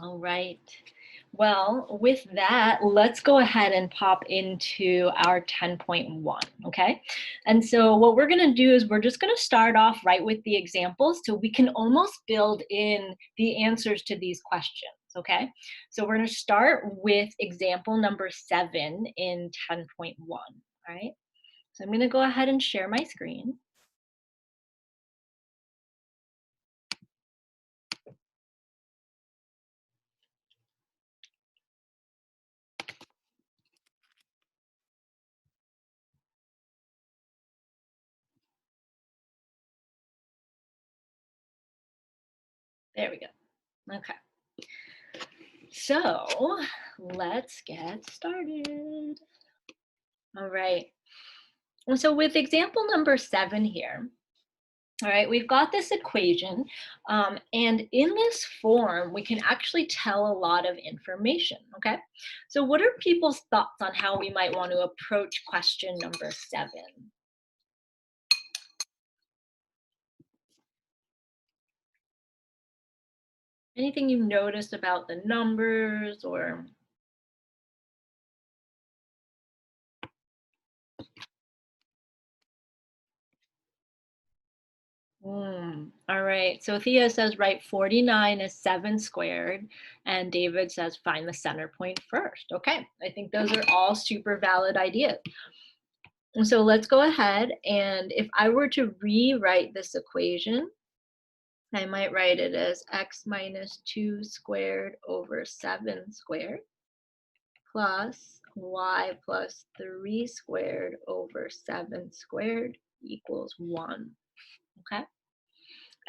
All right. Well, with that, let's go ahead and pop into our 10.1, okay? And so what we're going to do is we're just going to start off right with the examples so we can almost build in the answers to these questions, okay? So we're going to start with example number 7 in 10.1, all right? So I'm going to go ahead and share my screen. There we go. Okay. So let's get started. All right. And so with example number 7 here, all right, we've got this equation, and in this form, we can actually tell a lot of information, okay? So what are people's thoughts on how we might want to approach question number 7? Anything you noticed about the numbers or all right. So Thea says, right, 49 is 7 squared. And David says, find the center point first. Okay. I think those are all super valid ideas. And so let's go ahead. And if I were to rewrite this equation, I might write it as x minus 2 squared over 7 squared plus y plus 3 squared over 7 squared equals 1. Okay.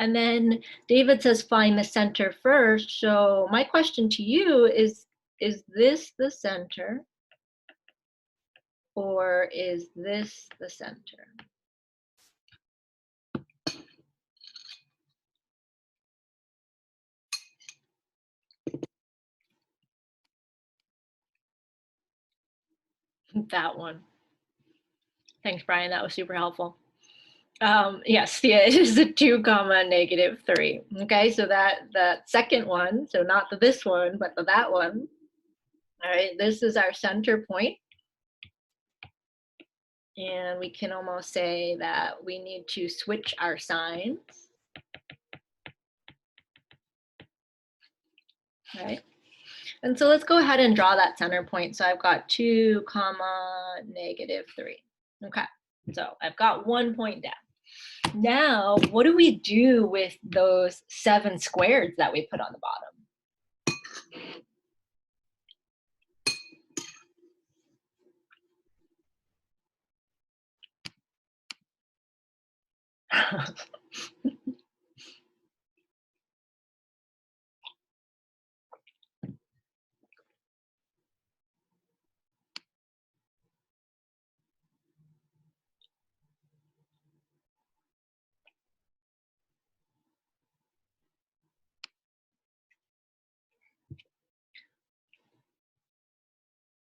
And then David says, find the center first. So my question to you is this the center or is this the center? That one. Thanks, Brian. That was super helpful. Yes, yeah, it is the 2 comma negative 3. Okay, so that second one, so not the this one, but the that one. All right, this is our center point. And we can almost say that we need to switch our signs. All right. And so let's go ahead and draw that center point. So I've got 2 comma negative 3. Okay, so I've got 1 point down. Now, what do we do with those 7 squareds that we put on the bottom?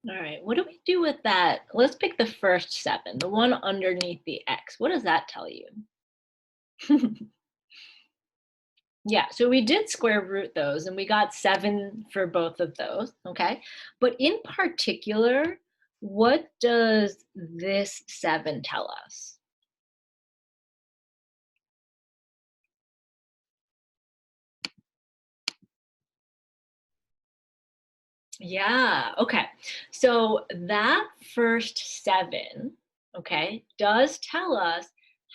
All right, what do we do with that? Let's pick the first 7, the one underneath the x. What does that tell you? Yeah, so we did square root those and we got 7 for both of those, okay? But in particular, what does this 7 tell us? Yeah, okay. So that first 7, okay, does tell us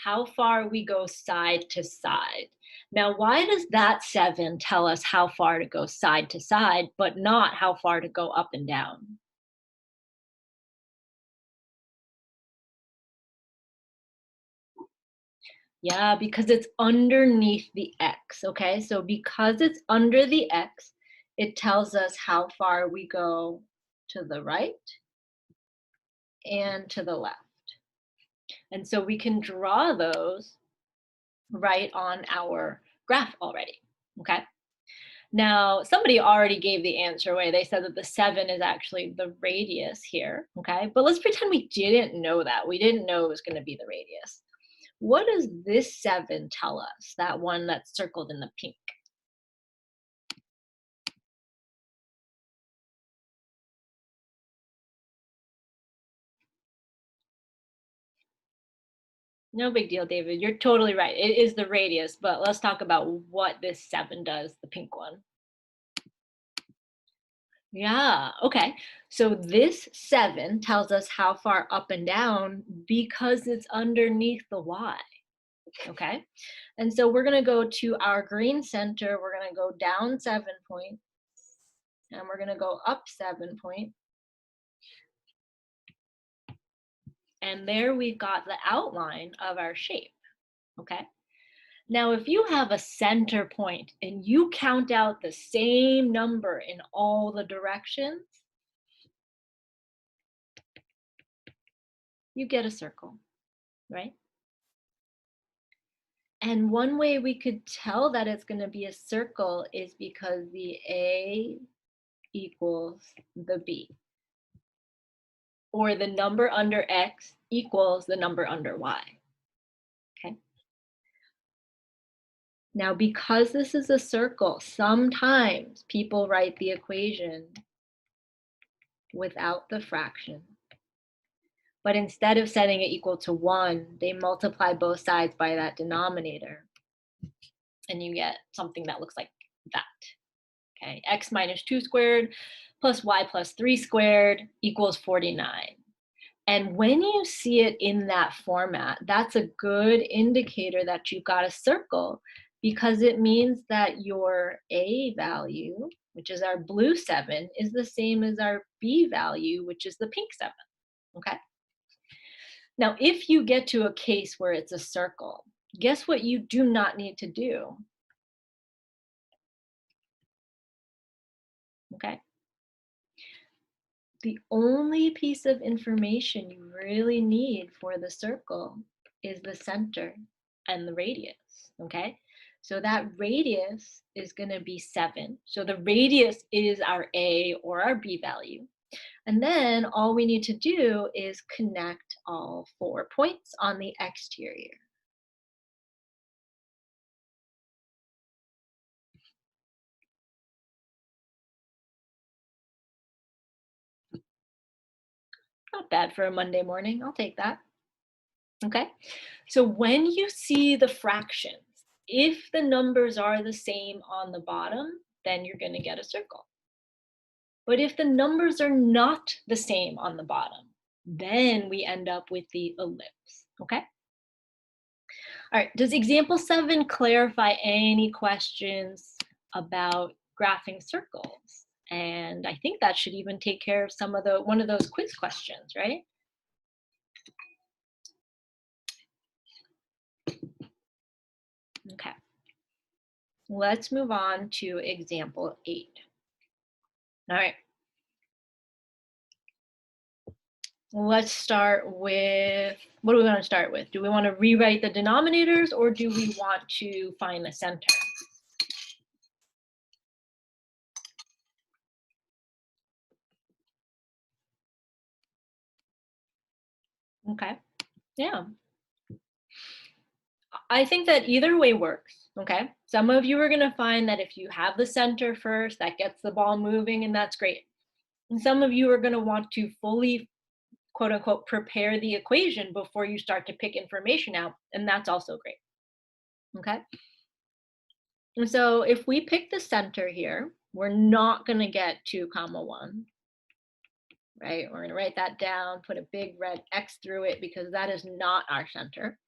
how far we go side to side. Now, why does that 7 tell us how far to go side to side, but not how far to go up and down? Yeah, because it's underneath the X, okay? So because it's under the X, it tells us how far we go to the right and to the left. And so we can draw those right on our graph already, okay? Now, somebody already gave the answer away. They said that the 7 is actually the radius here, okay? But let's pretend we didn't know that. We didn't know it was going to be the radius. What does this 7 tell us, that one that's circled in the pink? No big deal, David. You're totally right. It is the radius, but let's talk about what this 7 does, the pink one. Yeah, okay. So this 7 tells us how far up and down because it's underneath the y, okay? And so we're gonna go to our green center, we're gonna go down 7 points, and we're gonna go up 7 points. And there we've got the outline of our shape, okay? Now, if you have a center point and you count out the same number in all the directions, you get a circle, right? And one way we could tell that it's going to be a circle is because the A equals the B, or the number under X equals the number under Y, okay? Now, because this is a circle, sometimes people write the equation without the fraction. But instead of setting it equal to 1, they multiply both sides by that denominator. And you get something that looks like that. Okay, x minus 2 squared plus y plus 3 squared equals 49. And when you see it in that format, that's a good indicator that you've got a circle, because it means that your A value, which is our blue 7, is the same as our B value, which is the pink 7. Okay? Now, if you get to a case where it's a circle, guess what you do not need to do? Okay. The only piece of information you really need for the circle is the center and the radius, okay? So that radius is going to be 7. So the radius is our A or our B value. And then all we need to do is connect all 4 points on the exterior. Not bad for a Monday morning. I'll take that. Okay. So when you see the fractions, if the numbers are the same on the bottom, then you're going to get a circle. But if the numbers are not the same on the bottom, then we end up with the ellipse. Okay. All right. Does example 7 clarify any questions about graphing circles? And I think that should even take care of some of the one of those quiz questions, right? Okay. Let's move on to example 8. All right. Let's start with, what do we want to start with? Do we want to rewrite the denominators, or do we want to find the center? Okay. Yeah. I think that either way works. Okay. Some of you are going to find that if you have the center first, that gets the ball moving, and that's great. And some of you are going to want to fully, quote unquote, prepare the equation before you start to pick information out, and that's also great. Okay. And so if we pick the center here, we're not going to get 2 comma 1, right? We're going to write that down, put a big red X through it, because that is not our center.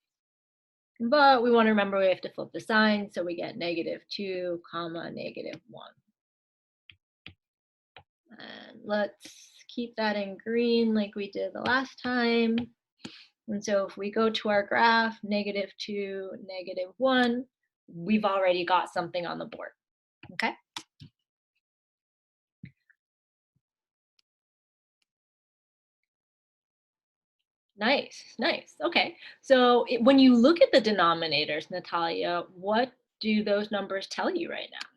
But we want to remember we have to flip the sign, so we get -2 comma -1. And let's keep that in green like we did the last time. And so if we go to our graph, -2, -1, we've already got something on the board. Okay. Nice, nice. Okay. So when you look at the denominators, Natalia, what do those numbers tell you right now?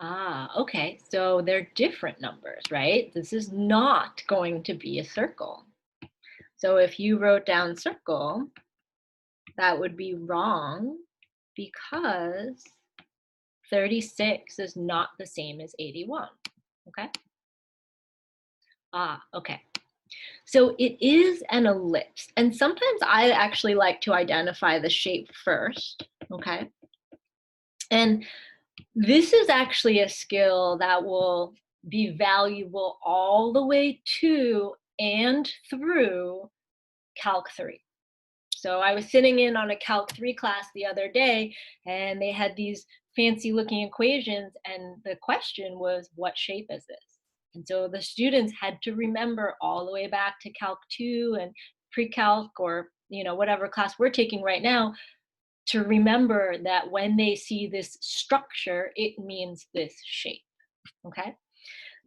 Ah, okay. So they're different numbers, right? This is not going to be a circle. So if you wrote down circle, that would be wrong because 36 is not the same as 81. Okay? Ah, okay. So it is an ellipse. And sometimes I actually like to identify the shape first. Okay? And this is actually a skill that will be valuable all the way to and through Calc 3. So I was sitting in on a Calc 3 class the other day, and they had these fancy looking equations, and the question was, what shape is this? And so the students had to remember all the way back to Calc 2 and pre-calc, or whatever class we're taking right now, to remember that when they see this structure, it means this shape. Okay?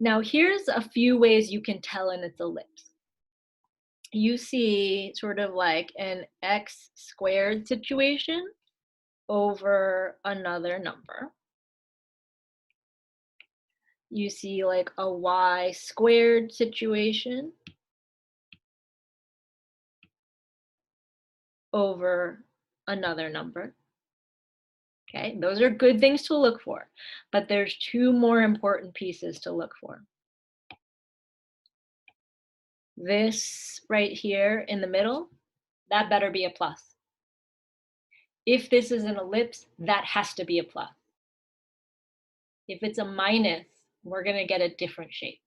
Now here's a few ways you can tell in its ellipse. You see sort of like an x squared situation over another number. You see like a y squared situation over another number. Okay, those are good things to look for, but there's two more important pieces to look for. This right here in the middle, that better be a plus. If this is an ellipse, that has to be a plus. If it's a minus, we're going to get a different shape.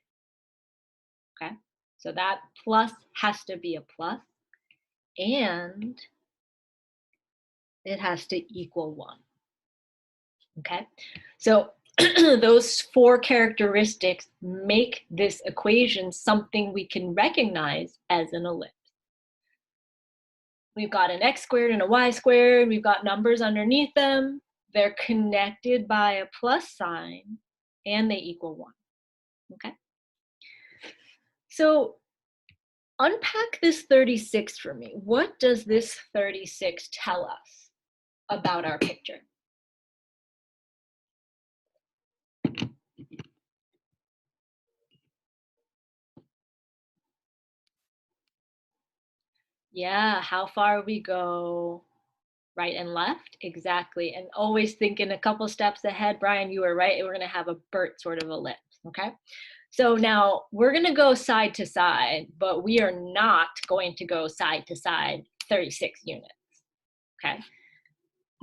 Okay, so that plus has to be a plus, and it has to equal 1. Okay, so those four characteristics make this equation something we can recognize as an ellipse. We've got an x squared and a y squared. We've got numbers underneath them. They're connected by a plus sign, and they equal 1. Okay, so unpack this 36 for me. What does this 36 tell us about our picture? Yeah, how far we go right and left, exactly. And always thinking a couple steps ahead. Brian, you were right. We're going to have a BERT sort of ellipse. Okay, so now we're going to go side to side, but we are not going to go side to side 36 units. Okay,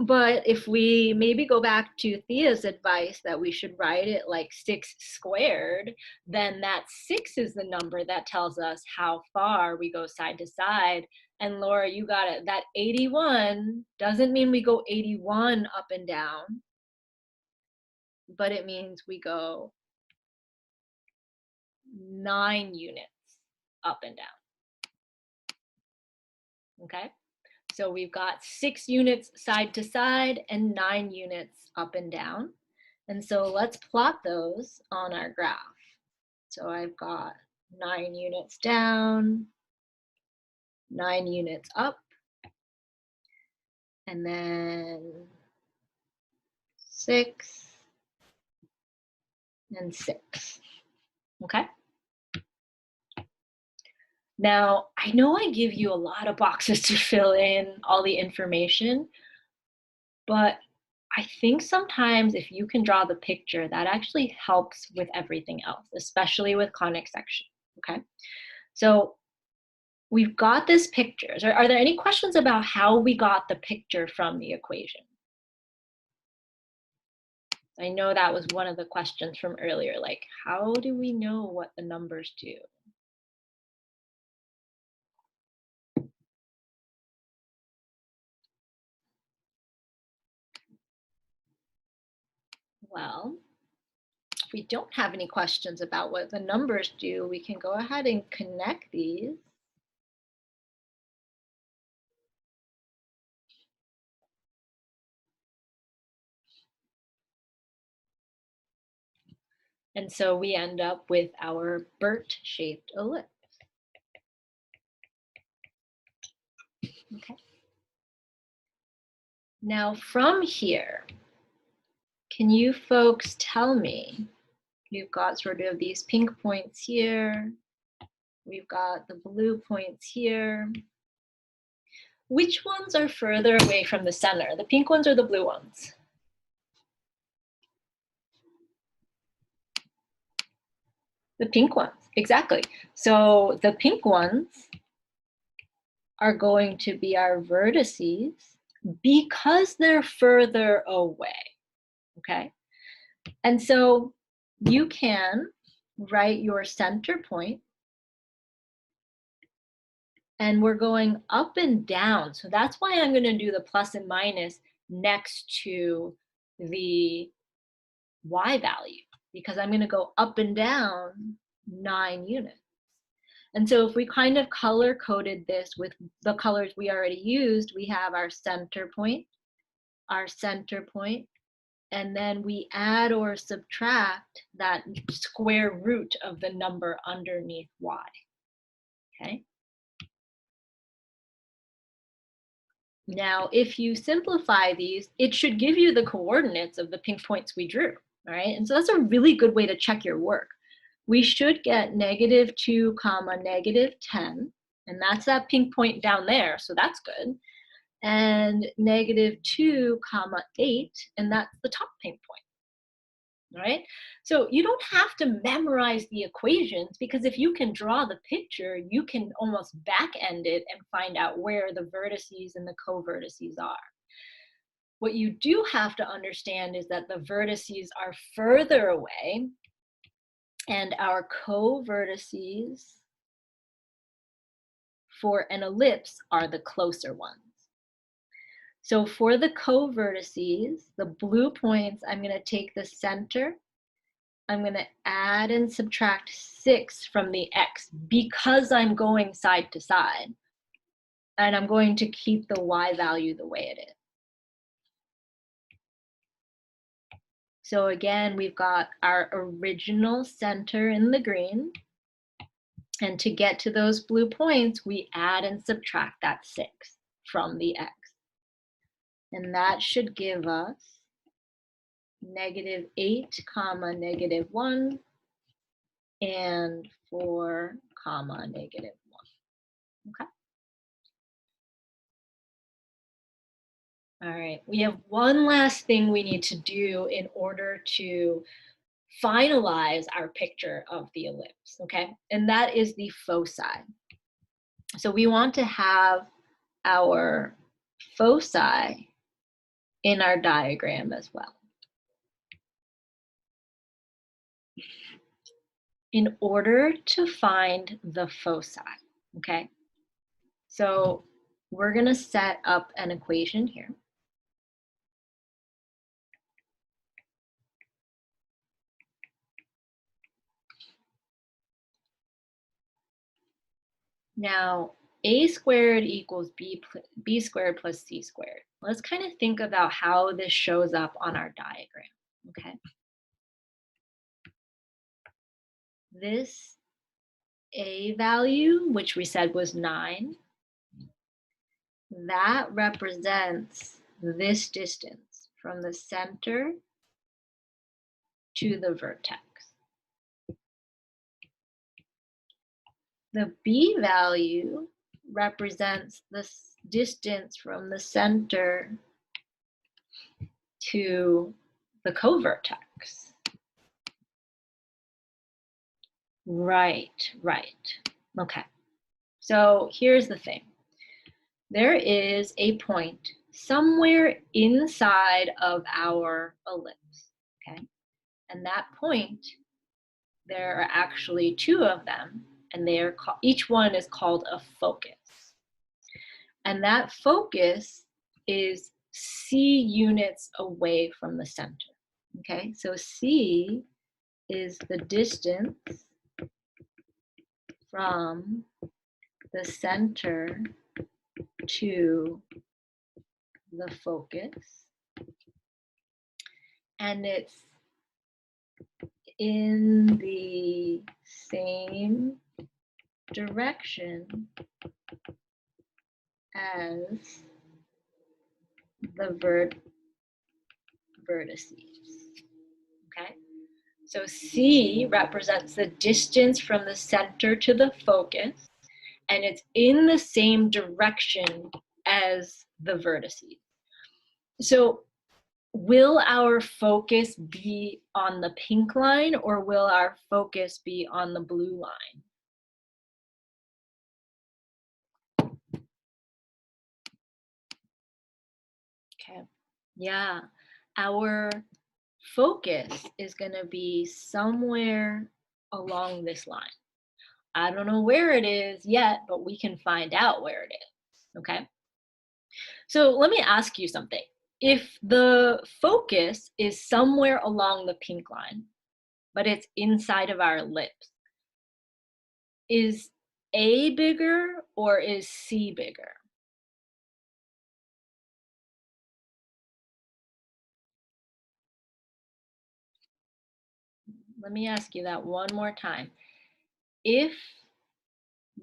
but if we maybe go back to Thea's advice that we should write it like 6 squared, then that 6 is the number that tells us how far we go side to side. And Laura, you got it. That 81 doesn't mean we go 81 up and down, but it means we go 9 units up and down. Okay? So we've got 6 units side to side and 9 units up and down. And so let's plot those on our graph. So I've got 9 units down, 9 units up, and then 6 and 6. Okay? Now, I know I give you a lot of boxes to fill in all the information, but I think sometimes if you can draw the picture, that actually helps with everything else, especially with conic section. Okay, so we've got this picture. Are there any questions about how we got the picture from the equation? I know that was one of the questions from earlier, like how do we know what the numbers do? Well, if we don't have any questions about what the numbers do, we can go ahead and connect these. And so we end up with our BERT-shaped ellipse. Okay. Now from here, Can you folks tell me? We've got sort of these pink points here. We've got the blue points here. Which ones are further away from the center, the pink ones or the blue ones? The pink ones, exactly. So the pink ones are going to be our vertices because they're further away, okay? And so you can write your center point, and we're going up and down. So that's why I'm going to do the plus and minus next to the y value, because I'm going to go up and down 9 units. And so if we kind of color coded this with the colors we already used, we have our center point, and then we add or subtract that square root of the number underneath y, okay? Now, if you simplify these, it should give you the coordinates of the pink points we drew, all right? And so that's a really good way to check your work. We should get -2, -10, and that's that pink point down there, so that's good. And -2, 8, and that's the top pink point, all right? So you don't have to memorize the equations, because if you can draw the picture, you can almost back end it and find out where the vertices and the co-vertices are. What you do have to understand is that the vertices are further away, and our co-vertices for an ellipse are the closer ones. So for the co-vertices, the blue points, I'm going to take the center, I'm going to add and subtract 6 from the x because I'm going side to side, and I'm going to keep the y value the way it is. So again, we've got our original center in the green, and to get to those blue points, we add and subtract that 6 from the x. And that should give us -8, -1, and 4, -1. Okay. All right, we have one last thing we need to do in order to finalize our picture of the ellipse, okay? And that is the foci. So we want to have our foci in our diagram as well. In order to find the foci, okay? So we're gonna set up an equation here. Now, a squared equals b squared plus c squared. Let's kind of think about how this shows up on our diagram, okay? This a value, which we said was 9, that represents this distance from the center to the vertex. The b value represents the distance from the center to the co-vertex. Right. Okay. So here's the thing. There is a point somewhere inside of our ellipse, okay? And that point, there are actually 2 of them, and they are each one is called a focus. And that focus is c units away from the center, okay? So c is the distance from the center to the focus, and it's in the same direction as the vertices. So C represents the distance from the center to the focus, and it's in the same direction as the vertices. So will our focus be on the pink line or will our focus be on the blue line? Okay, yeah, our focus is going to be somewhere along this line. I don't know where it is yet, but we can find out where it is, okay? So let me ask you something. If the focus is somewhere along the pink line, but it's inside of our ellipse, is A bigger or is C bigger? Let me ask you that one more time. If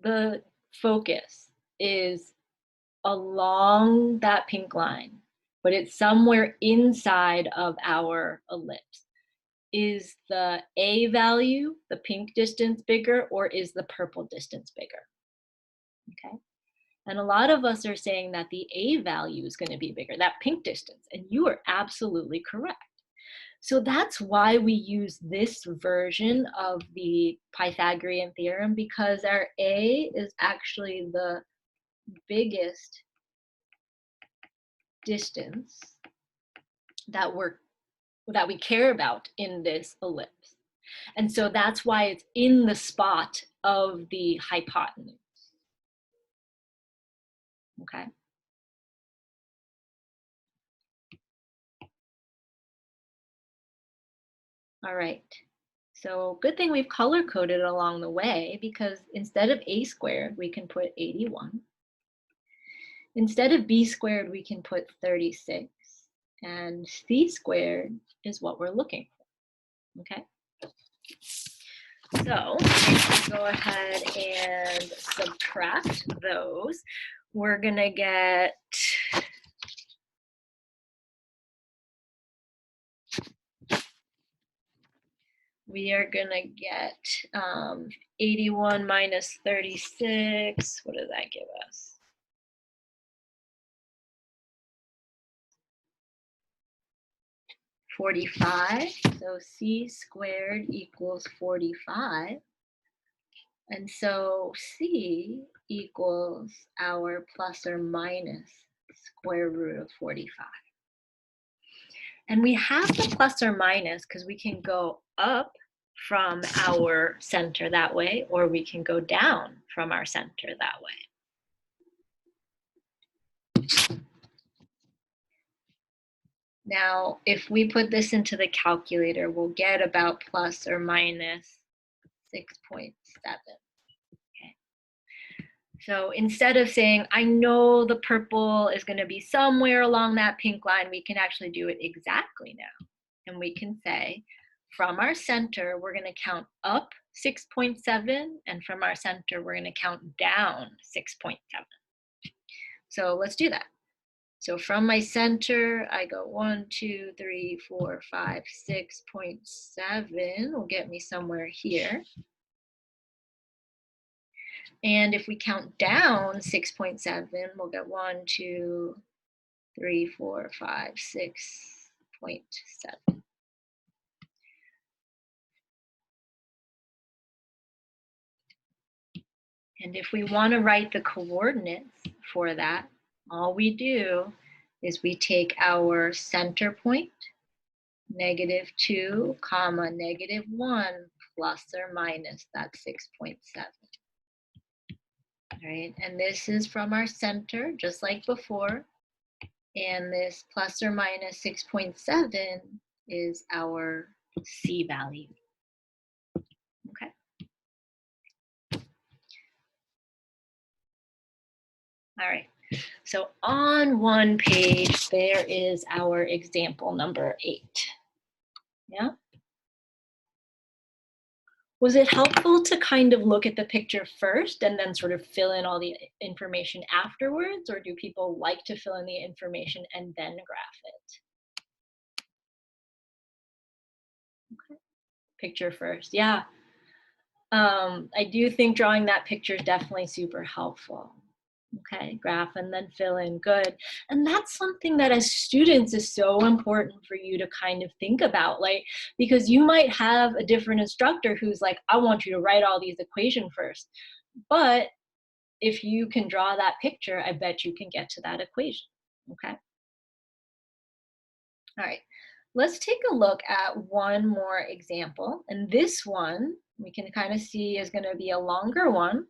the focus is along that pink line, but it's somewhere inside of our ellipse, is the A value, the pink distance, bigger, or is the purple distance bigger? Okay. And a lot of us are saying that the A value is going to be bigger, that pink distance, and you are absolutely correct. So that's why we use this version of the Pythagorean theorem, because our A is actually the biggest distance that we care about in this ellipse. And so that's why it's in the spot of the hypotenuse. Okay. All right. So good thing we've color coded along the way, because instead of A squared, we can put 81. Instead of B squared, we can put 36. And C squared is what we're looking for. Okay. So if we go ahead and subtract those, we're gonna get we are gonna get 81 minus 36. What does that give us? $45. So C squared equals 45. And so C equals our plus or minus square root of 45. And we have the plus or minus because we can go up from our center that way, or we can go down from our center that way. Now, if we put this into the calculator, we'll get about plus or minus 6.7. Okay. So instead of saying, I know the purple is going to be somewhere along that pink line, we can actually do it exactly now. And we can say, from our center, we're going to count up 6.7, and from our center, we're going to count down 6.7. So let's do that. So from my center, I go 1, 2, 3, 4, 5, 6.7 will get me somewhere here. And if we count down 6.7, we'll get 1, 2, 3, 4, 5, 6.7. And if we want to write the coordinates for that, all we do is we take our center point, -2, comma, -1, plus or minus that 6.7. All right, and this is from our center, just like before. And this plus or minus 6.7 is our C value. Okay. All right. So on one page, there is our example number 8. Yeah. Was it helpful to kind of look at the picture first and then sort of fill in all the information afterwards, or do people like to fill in the information and then graph it? Okay. picture first. Yeah. I do think drawing that picture is definitely super helpful. Okay, graph and then fill in, good. And that's something that as students is so important for you to kind of think about, like, because you might have a different instructor who's like, I want you to write all these equations first. But if you can draw that picture, I bet you can get to that equation, okay? All right, let's take a look at one more example. And this one, we can kind of see is gonna be a longer one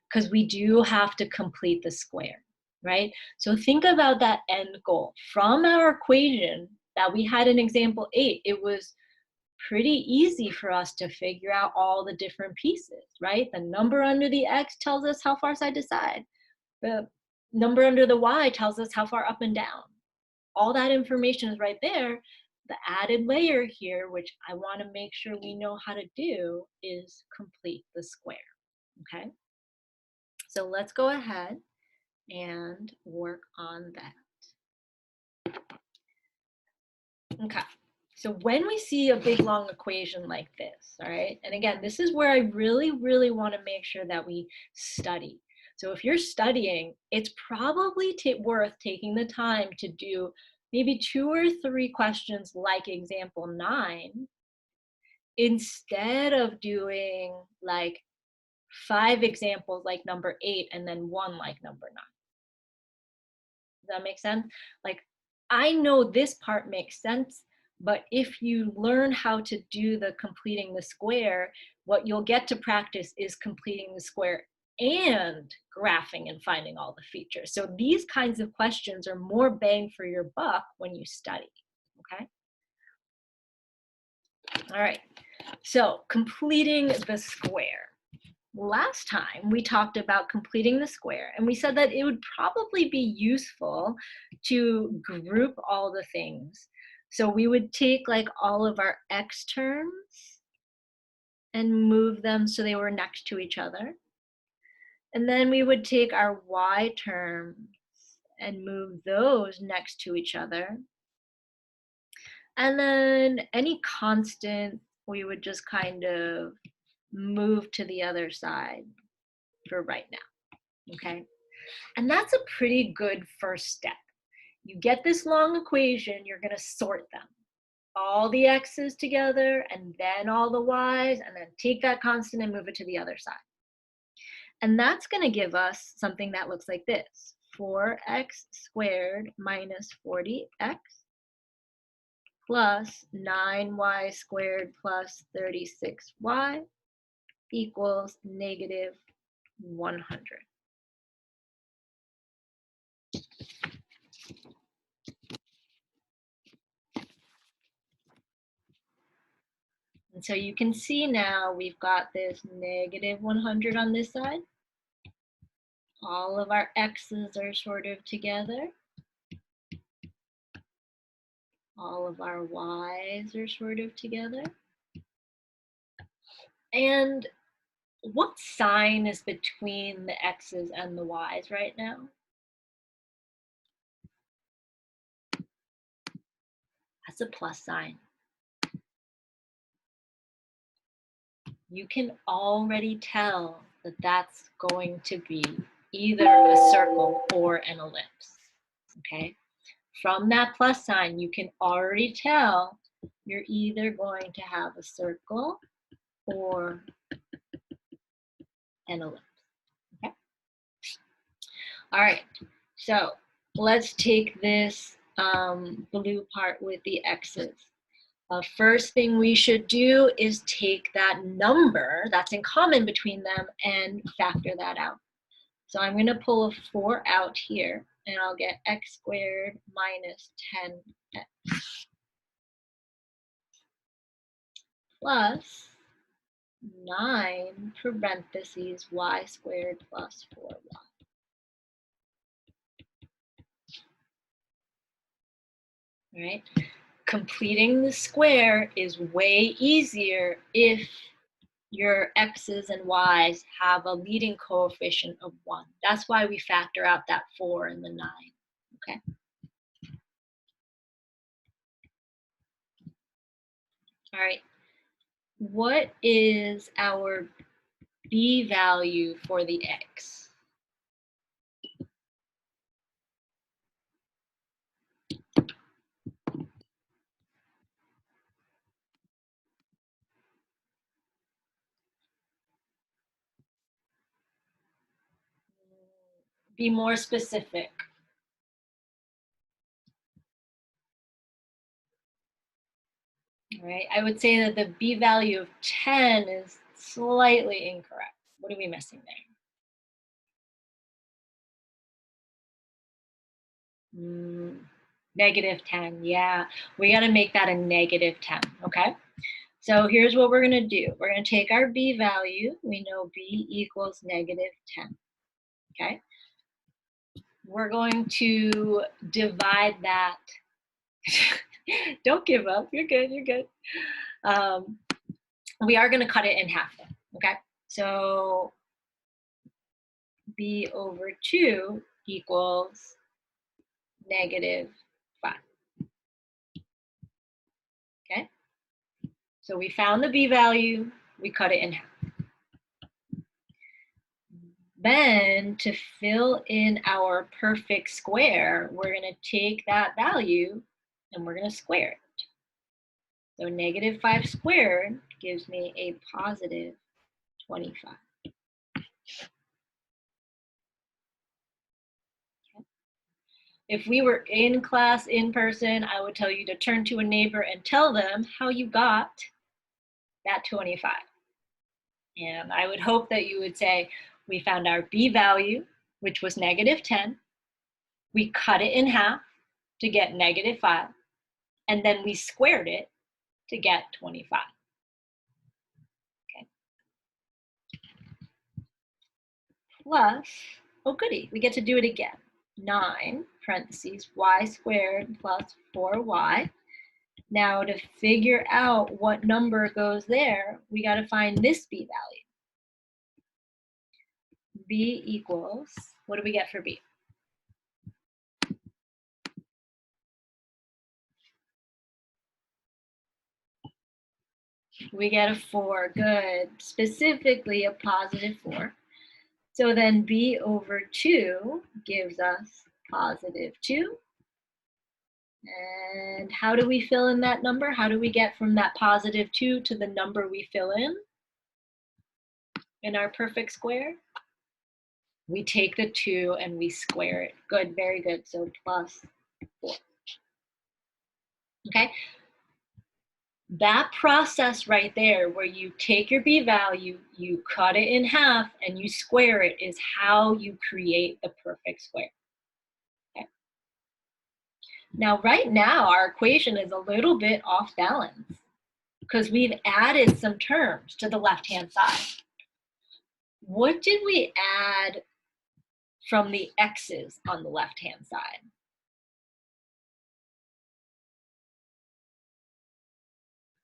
because we do have to complete the square, right? So think about that end goal. From our equation that we had in example 8, it was pretty easy for us to figure out all the different pieces, right? The number under the X tells us how far side to side. The number under the Y tells us how far up and down. All that information is right there. The added layer here, which I want to make sure we know how to do, is complete the square, okay? So let's go ahead and work on that. Okay, so when we see a big long equation like this, all right, and again, this is where I really, really want to make sure that we study. So if you're studying, it's probably worth taking the time to do maybe 2 or 3 questions like example 9, instead of doing like 5 examples like number 8 and then 1 like number 9. Does that make sense? Like, I know this part makes sense, but if you learn how to do the completing the square, what you'll get to practice is completing the square and graphing and finding all the features. So these kinds of questions are more bang for your buck when you study, okay? All right, so completing the square. Last time we talked about completing the square, and we said that it would probably be useful to group all the things. So we would take like all of our X terms and move them so they were next to each other. And then we would take our Y terms and move those next to each other. And then any constant, we would just kind of move to the other side for right now, okay? And that's a pretty good first step. You get this long equation, you're gonna sort them. All the X's together and then all the Y's, and then take that constant and move it to the other side. And that's gonna give us something that looks like this: 4x squared minus 40x plus 9y squared plus 36y equals negative 100. And so you can see now we've got this negative 100 on this side. All of our X's are sort of together. All of our Y's are sort of together. And what sign is between the X's and the Y's right now? That's a plus sign. You can already tell that that's going to be either a circle or an ellipse, okay? From that plus sign, you can already tell you're either going to have a circle or an ellipse, okay? All right, so let's take this blue part with the X's. First thing we should do is take that number that's in common between them and factor that out. So I'm going to pull a 4 out here, and I'll get x squared minus 10x plus 9 parentheses y squared plus 4y. All right. Completing the square is way easier if your x's and y's have a leading coefficient of 1. That's why we factor out that 4 and the 9, okay? All right, what is our b value for the x? Be more specific. All right, I would say that the b value of 10 is slightly incorrect. What are we missing there? Negative 10, yeah. We gotta make that a negative 10, okay? So here's what we're gonna do. We're gonna take our b value. We know b equals negative 10, okay? We're going to divide that. Don't give up, you're good, you're good. We are gonna cut it in half then, okay? So b over 2 equals negative 5, okay? So we found the b value, we cut it in half. Then to fill in our perfect square, we're going to take that value and we're going to square it. So negative 5 squared gives me a positive 25. Okay. If we were in class in person, I would tell you to turn to a neighbor and tell them how you got that 25. And I would hope that you would say, we found our b value, which was negative 10. We cut it in half to get negative 5. And then we squared it to get 25. Okay. Plus, oh goody, we get to do it again. 9 parentheses y squared plus 4y. Now to figure out what number goes there, we got to find this b value. B equals, what do we get for b? We get a 4, good. Specifically a positive 4. So then b over 2 gives us positive 2. And how do we fill in that number? How do we get from that positive 2 to the number we fill in our perfect square? We take the 2 and we square it. Good, very good. So plus 4. Okay. That process right there, where you take your b value, you cut it in half, and you square it, is how you create the perfect square. Okay. Now, right now, our equation is a little bit off balance because we've added some terms to the left-hand side. What did we add from the x's on the left-hand side?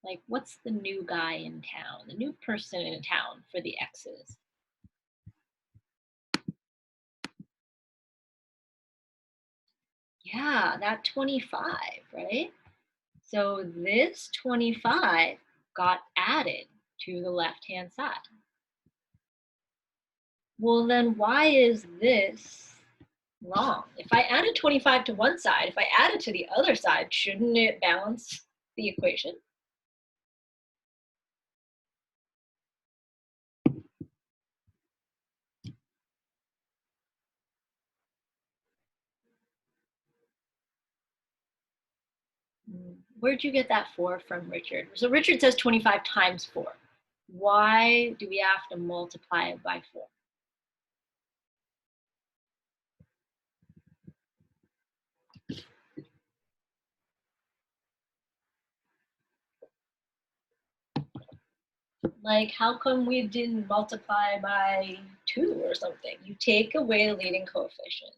Like, what's the new guy in town, the new person in town for the x's? Yeah, that 25, right? So this 25 got added to the left-hand side. Well, then why is this wrong? If I added 25 to one side, if I add it to the other side, shouldn't it balance the equation? Where'd you get that 4 from, Richard? So Richard says 25 times 4. Why do we have to multiply it by 4? Like, how come we didn't multiply by 2 or something? You take away the leading coefficient.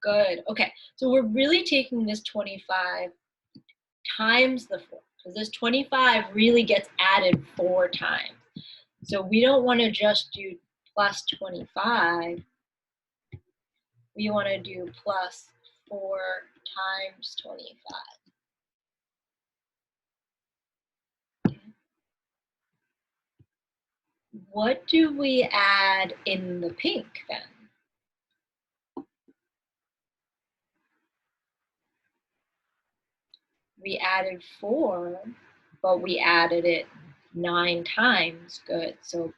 Good. Okay, so we're really taking this 25 times the 4, because this 25 really gets added 4 times. So we don't want to just do plus 25. We want to do plus 4 times 25. What do we add in the pink then? We added 4, but we added it 9 times. Good. So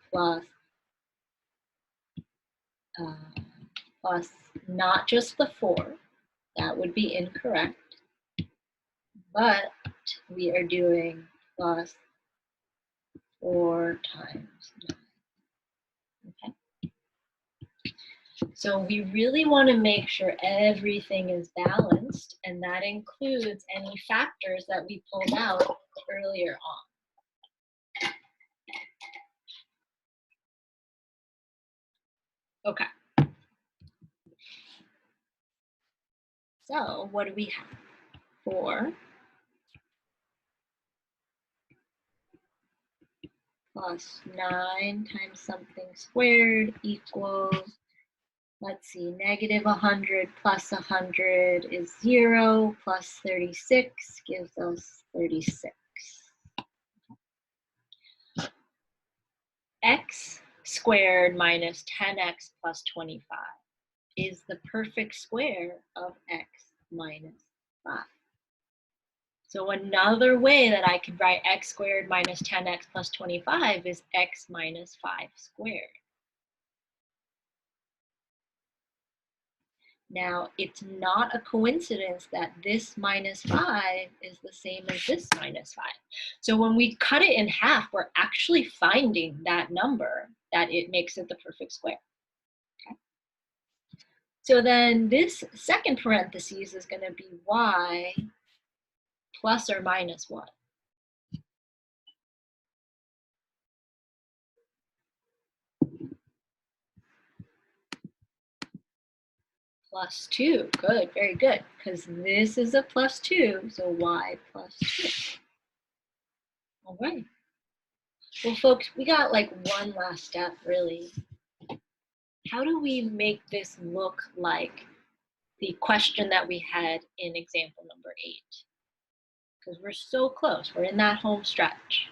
plus not just the 4. That would be incorrect. But we are doing plus 4 times 9. Okay. So we really want to make sure everything is balanced, and that includes any factors that we pulled out earlier on. Okay. So what do we have? 4 plus 9 times something squared equals, let's see, negative 100 plus 100 is 0, plus 36 gives us 36. X squared minus 10x plus 25 is the perfect square of x minus 5. So another way that I could write x squared minus 10x plus 25 is x minus 5 squared. Now, it's not a coincidence that this minus 5 is the same as this minus 5. So when we cut it in half, we're actually finding that number, that it makes it the perfect square. Okay. So then this second parentheses is going to be y plus or minus what? Plus 2. Good, very good, because this is a plus 2, so y plus 2. All right. Well, folks, we got like one last step, really. How do we make this look like the question that we had in example number 8? Because we're so close. We're in that home stretch.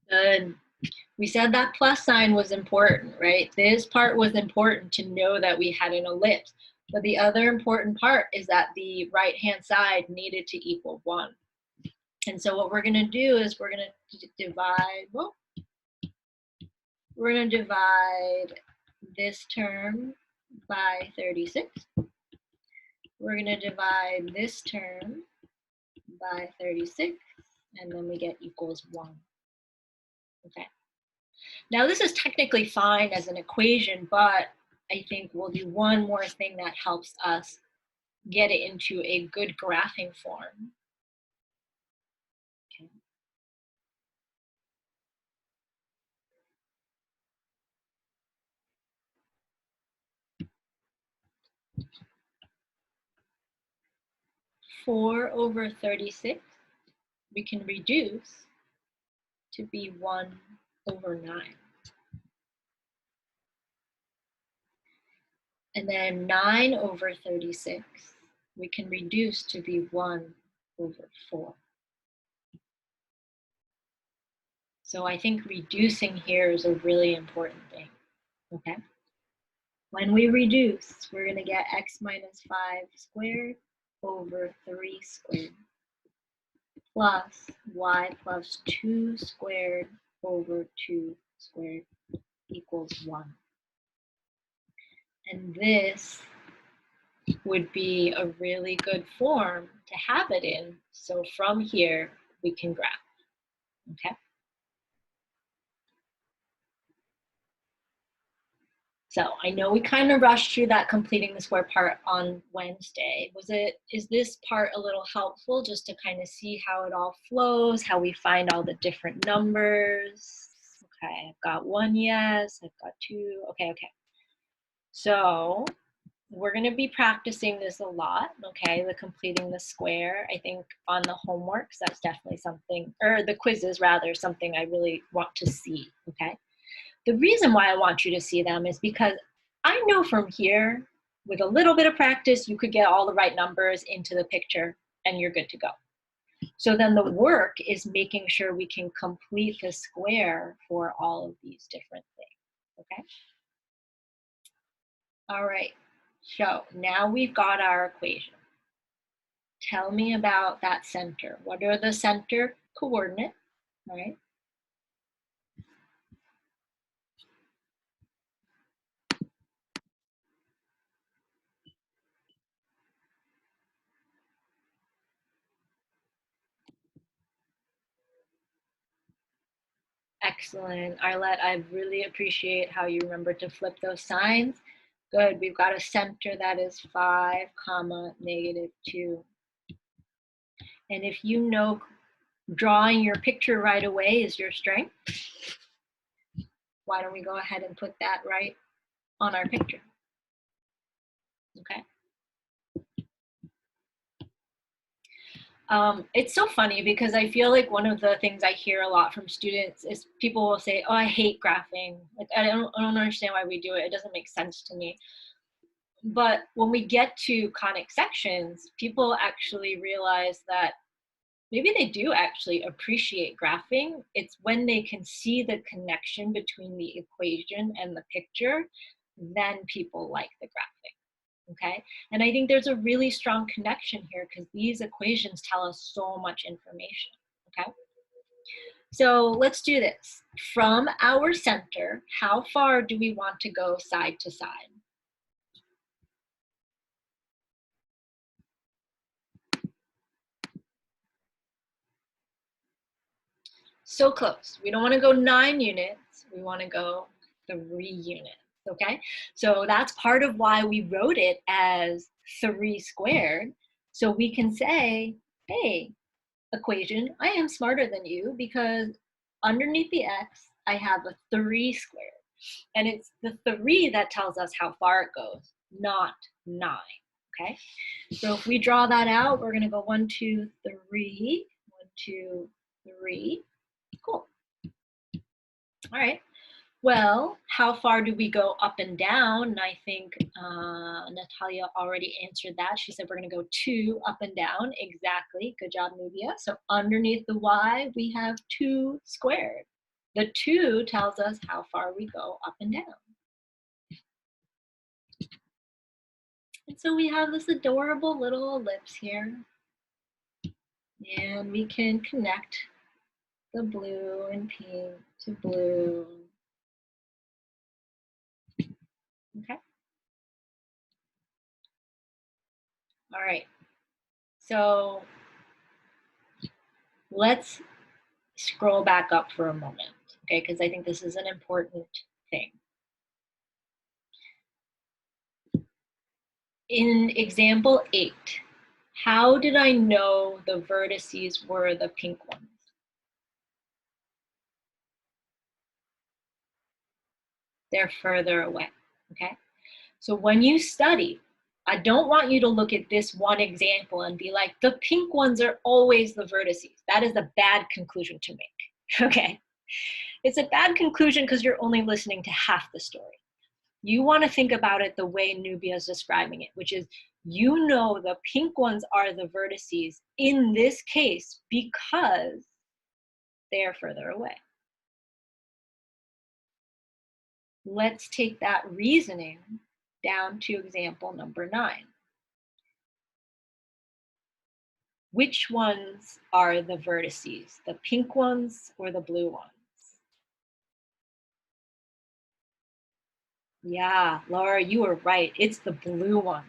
Good. We said that plus sign was important, right? This part was important to know that we had an ellipse. But the other important part is that the right-hand side needed to equal 1. And so what we're going to do is we're going to divide, well, we're going to divide this term by 36. We're going to divide this term by 36, and then we get equals 1. Okay. Now this is technically fine as an equation, but I think we'll do one more thing that helps us get it into a good graphing form. Okay. 4 over 36, we can reduce to be 1 over 9. And then 9 over 36, we can reduce to be 1 over 4. So I think reducing here is a really important thing, okay? When we reduce, we're going to get x minus 5 squared over 3 squared plus y plus 2 squared over 2 squared equals 1. And this would be a really good form to have it in. So from here, we can graph, okay? So I know we kind of rushed through that completing the square part on Wednesday. Is this part a little helpful just to kind of see how it all flows, how we find all the different numbers? Okay, I've got 1 yes, I've got 2, okay. So we're gonna be practicing this a lot, okay, the completing the square. I think on the homeworks, that's definitely something, or the quizzes rather, something I really want to see, okay? The reason why I want you to see them is because I know from here, with a little bit of practice, you could get all the right numbers into the picture and you're good to go. So then the work is making sure we can complete the square for all of these different things, okay? All right, so now we've got our equation. Tell me about that center. What are the center coordinates, right? Excellent, Arlette, I really appreciate how you remember to flip those signs. Good, we've got a center that is 5, comma, -2. And if you know drawing your picture right away is your strength, why don't we go ahead and put that right on our picture, okay? It's so funny because I feel like one of the things I hear a lot from students is people will say, oh, I hate graphing. Like, I don't understand why we do it. It doesn't make sense to me. But when we get to conic sections, people actually realize that maybe they do actually appreciate graphing. It's when they can see the connection between the equation and the picture, then people like the graphing. Okay, and I think there's a really strong connection here because these equations tell us so much information, okay? So let's do this. From our center, how far do we want to go side to side? So close. We don't want to go 9 units. We want to go 3 units, okay? So that's part of why we wrote it as 3 squared. So we can say, hey, equation, I am smarter than you because underneath the x, I have a 3 squared. And it's the 3 that tells us how far it goes, not 9, okay? So if we draw that out, we're gonna go 1, 2, 3, 1, 2, 3, cool. All right, well, how far do we go up and down? And I think Natalia already answered that. She said we're going to go 2 up and down. Exactly. Good job, Nubia. So underneath the y, we have 2 squared. The 2 tells us how far we go up and down. And so we have this adorable little ellipse here. And we can connect the blue and pink to blue. Okay. All right. So let's scroll back up for a moment, okay, because I think this is an important thing. In example 8, how did I know the vertices were the pink ones? They're further away, okay? So when you study, I don't want you to look at this one example and be like, the pink ones are always the vertices. That is a bad conclusion to make, okay? It's a bad conclusion because you're only listening to half the story. You want to think about it the way Nubia is describing it, which is, you know, the pink ones are the vertices in this case because they are further away. Let's take that reasoning down to example number 9. Which ones are the vertices, the pink ones or the blue ones? Yeah, Laura, you were right. It's the blue ones.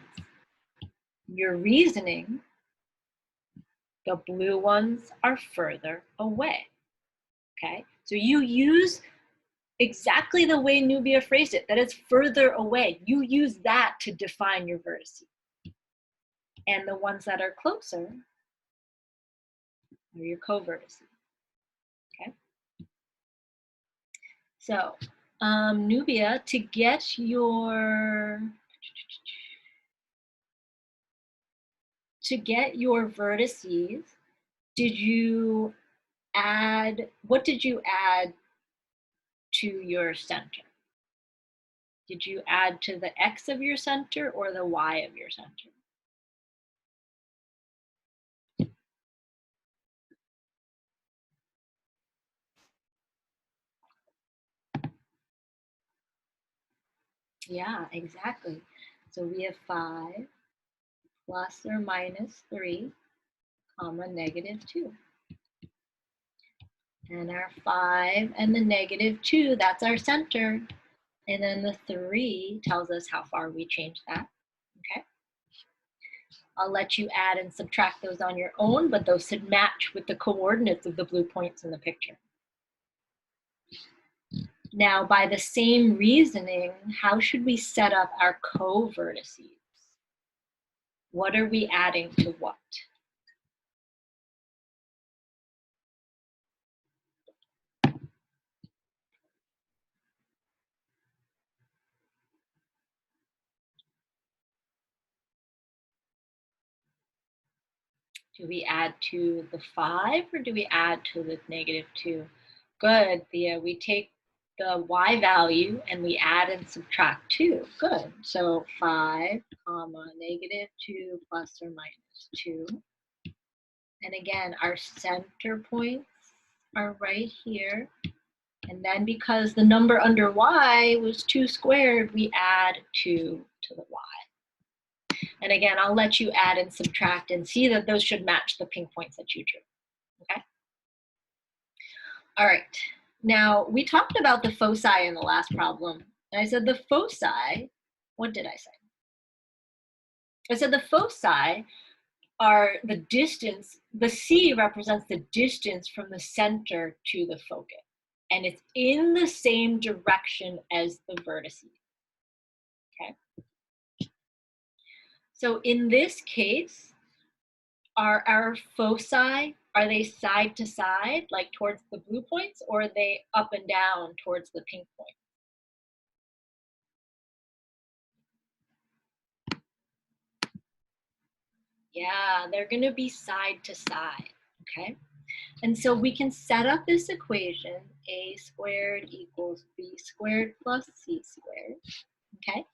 Your reasoning, the blue ones are further away. Okay, so you use exactly the way Nubia phrased it, that it's further away. You use that to define your vertices. And the ones that are closer are your co-vertices. Okay, so Nubia, to get your vertices, did you add, what did you add to your center? Did you add to the x of your center or the y of your center? Yeah, exactly. So we have 5 plus or minus 3, comma, negative 2. And our 5 and the negative 2, that's our center. And then the 3 tells us how far we changed that, okay? I'll let you add and subtract those on your own, but those should match with the coordinates of the blue points in the picture. Now, by the same reasoning, how should we set up our co-vertices? What are we adding to what? Do we add to the 5 or do we add to the negative 2? Good, Thea. We take the y value and we add and subtract 2. Good. So 5, comma, negative 2 plus or minus 2. And again, our center points are right here. And then because the number under y was 2 squared, we add 2 to the y. And again, I'll let you add and subtract and see that those should match the pink points that you drew, okay? All right, now we talked about the foci in the last problem. And I said the foci, what did I say? I said the foci are the distance, the C represents the distance from the center to the focus. And it's in the same direction as the vertices, okay? So in this case, are our foci, are they side to side, like towards the blue points, or are they up and down towards the pink point? Yeah, they're gonna be side to side, okay? And so we can set up this equation, a squared equals b squared plus c squared, okay?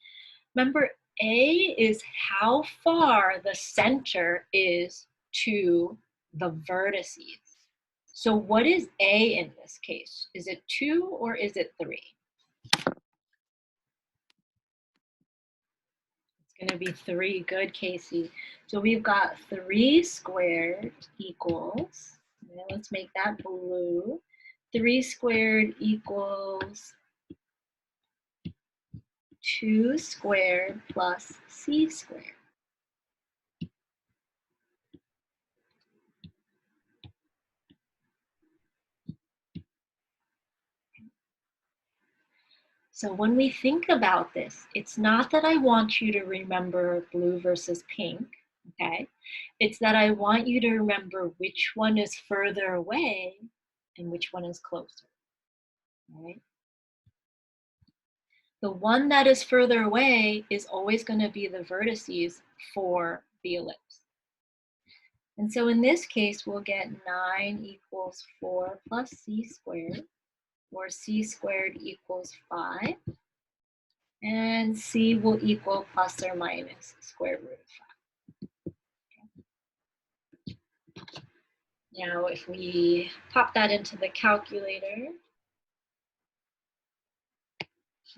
Remember, a is how far the center is to the vertices. So what is a in this case? Is it 2 or is it 3? It's going to be 3. Good, Casey. So we've got 3 squared equals, let's make that blue. 3 squared equals 2 squared plus c squared. So when we think about this, it's not that I want you to remember blue versus pink, okay? It's that I want you to remember which one is further away and which one is closer, right? The one that is further away is always going to be the vertices for the ellipse. And so in this case, we'll get 9 equals 4 plus c squared, or c squared equals 5. And c will equal plus or minus square root of 5. Okay. Now, if we pop that into the calculator,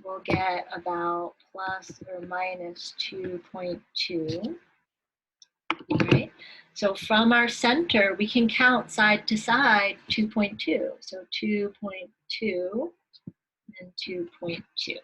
we'll get about plus or minus 2.2. Right? So from our center, we can count side to side 2.2. So 2.2 and 2.2.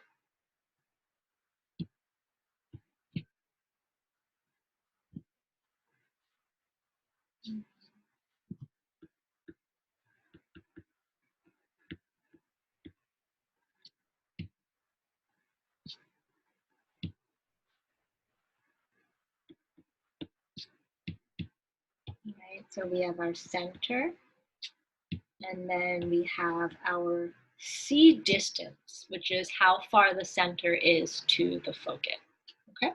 Right, so we have our center, and then we have our C distance, which is how far the center is to the focus, okay?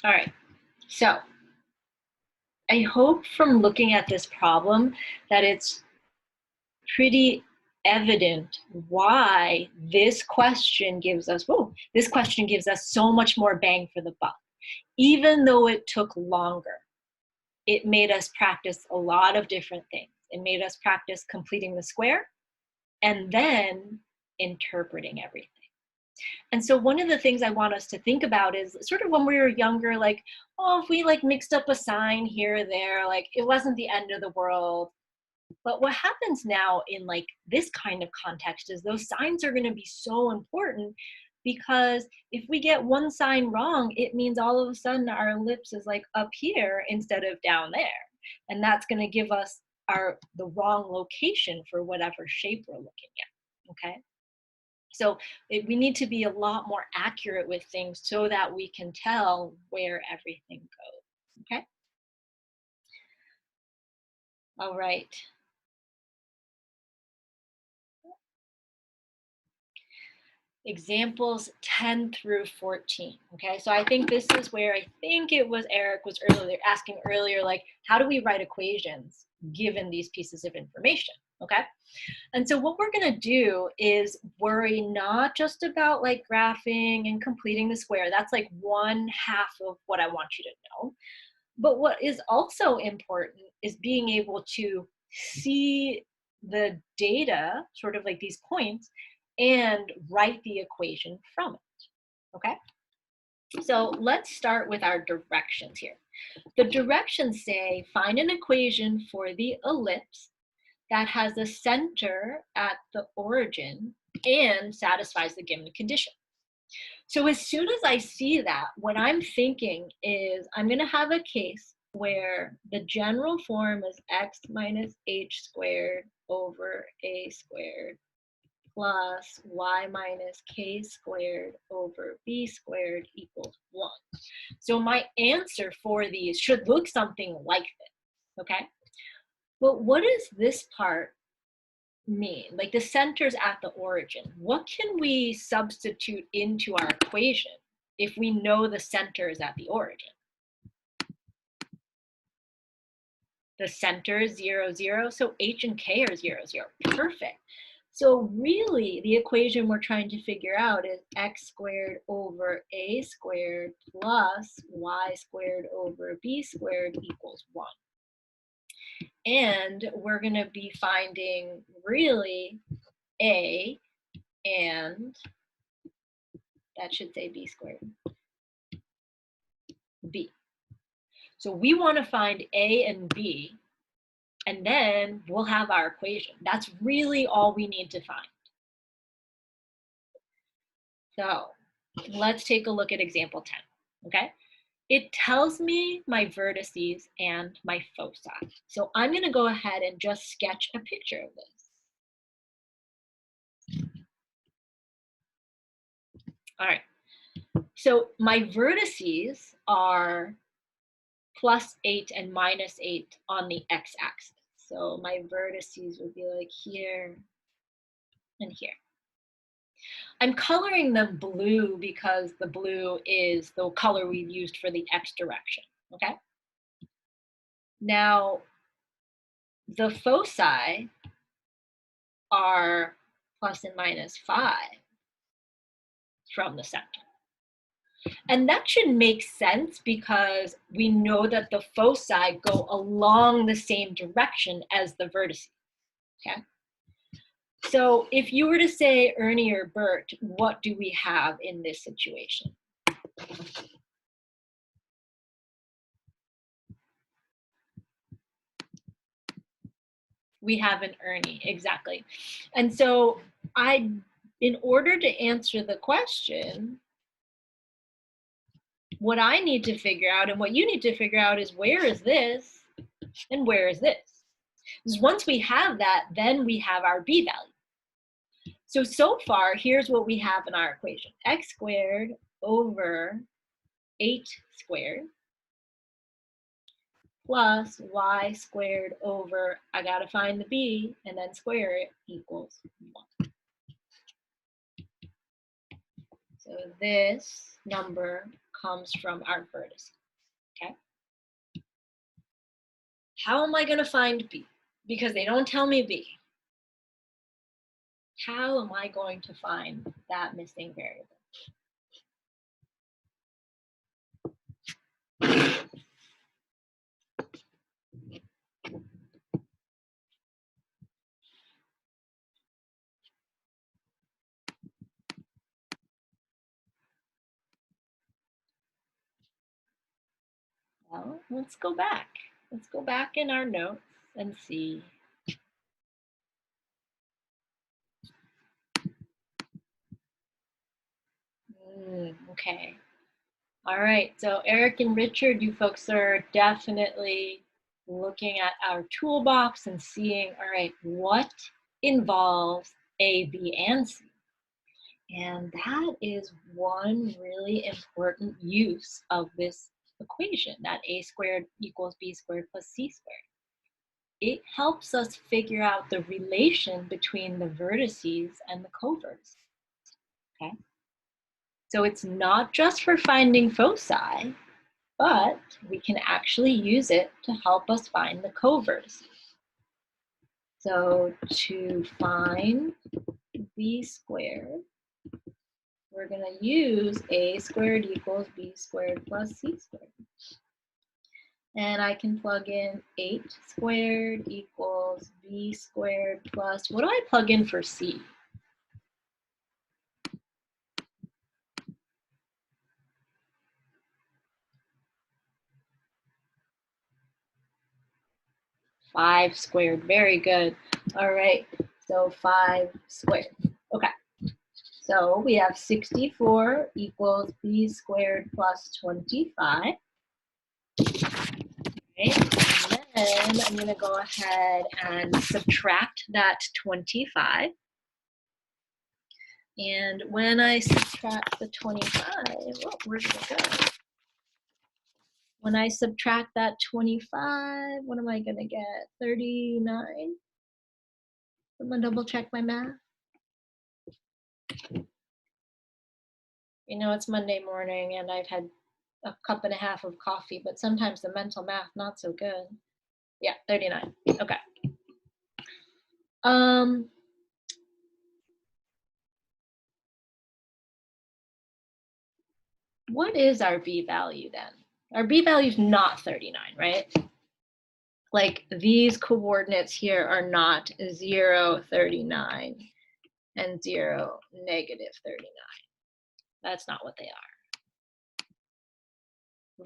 All right, so I hope from looking at this problem that it's pretty evident why this question gives us, this question gives us so much more bang for the buck. Even though it took longer, it made us practice a lot of different things. It made us practice completing the square and then interpreting everything. And so one of the things I want us to think about is sort of when we were younger, like, oh, if we like mixed up a sign here or there, like it wasn't the end of the world. But what happens now in like this kind of context is those signs are going to be so important, because if we get one sign wrong, it means all of a sudden our ellipse is like up here instead of down there. And that's going to give us the wrong location for whatever shape we're looking at. Okay. So we need to be a lot more accurate with things so that we can tell where everything goes. Okay. All right. Examples 10 through 14. Okay, so I think this is where I think it was Eric was asking earlier, like, how do we write equations given these pieces of information? Okay, and so what we're going to do is worry not just about like graphing and completing the square. That's like one half of what I want you to know. But what is also important is being able to see the data, sort of like these points, and write the equation from it, okay? So let's start with our directions here. The directions say, find an equation for the ellipse that has a center at the origin and satisfies the given condition. So as soon as I see that, what I'm thinking is I'm going to have a case where the general form is x minus h squared over a squared plus y minus k squared over b squared equals 1. So my answer for these should look something like this, okay? But what does this part mean? Like the center's at the origin. What can we substitute into our equation if we know the center is at the origin? The center is 0, 0, so h and k are 0, 0. Perfect. So really, the equation we're trying to figure out is x squared over a squared plus y squared over b squared equals 1. And we're going to be finding really a, and that should say b squared, b. So we want to find a and b, and then we'll have our equation. That's really all we need to find. So let's take a look at example 10, okay? It tells me my vertices and my foci. So I'm going to go ahead and just sketch a picture of this. All right. So my vertices are +8 and -8 on the x-axis. So my vertices would be like here and here. I'm coloring them blue because the blue is the color we've used for the x direction, okay? Now, the foci are plus and -5 from the center. And that should make sense because we know that the foci go along the same direction as the vertices, okay? So if you were to say, Ernie or Bert, what do we have in this situation? We have an Ernie, exactly. And so in order to answer the question, what I need to figure out and what you need to figure out is where is this and where is this? Because once we have that, then we have our b value. So far, here's what we have in our equation. X squared over 8 squared plus y squared over, I gotta find the b and then square it, equals 1. So this number comes from our vertices, okay? How am I going to find b? Because they don't tell me b. How am I going to find that missing variable? Well, let's go back. Let's go back in our notes and see. Okay. All right. So Eric and Richard, you folks are definitely looking at our toolbox and seeing, all right, what involves A, B, and C? And that is one really important use of this equation, that A squared equals B squared plus C squared. It helps us figure out the relation between the vertices and the coverts. Okay. So it's not just for finding foci, but we can actually use it to help us find the coverts. So to find B squared, we're going to use A squared equals B squared plus C squared. And I can plug in 8 squared equals B squared plus, what do I plug in for C? 5 squared, very good. All right, so 5 squared. Okay, so we have 64 equals B squared plus 25. Okay, and then I'm gonna go ahead and subtract that 25. And when I subtract the 25, oh, where did it go? When I subtract that 25, what am I gonna get? 39? I'm gonna double check my math. You know, it's Monday morning and I've had a cup and a half of coffee, but sometimes the mental math not so good. Yeah, 39. Okay. What is our B value then? Our B value is not 39, right? Like these coordinates here are not 0, 39, and 0, negative 39. That's not what they are.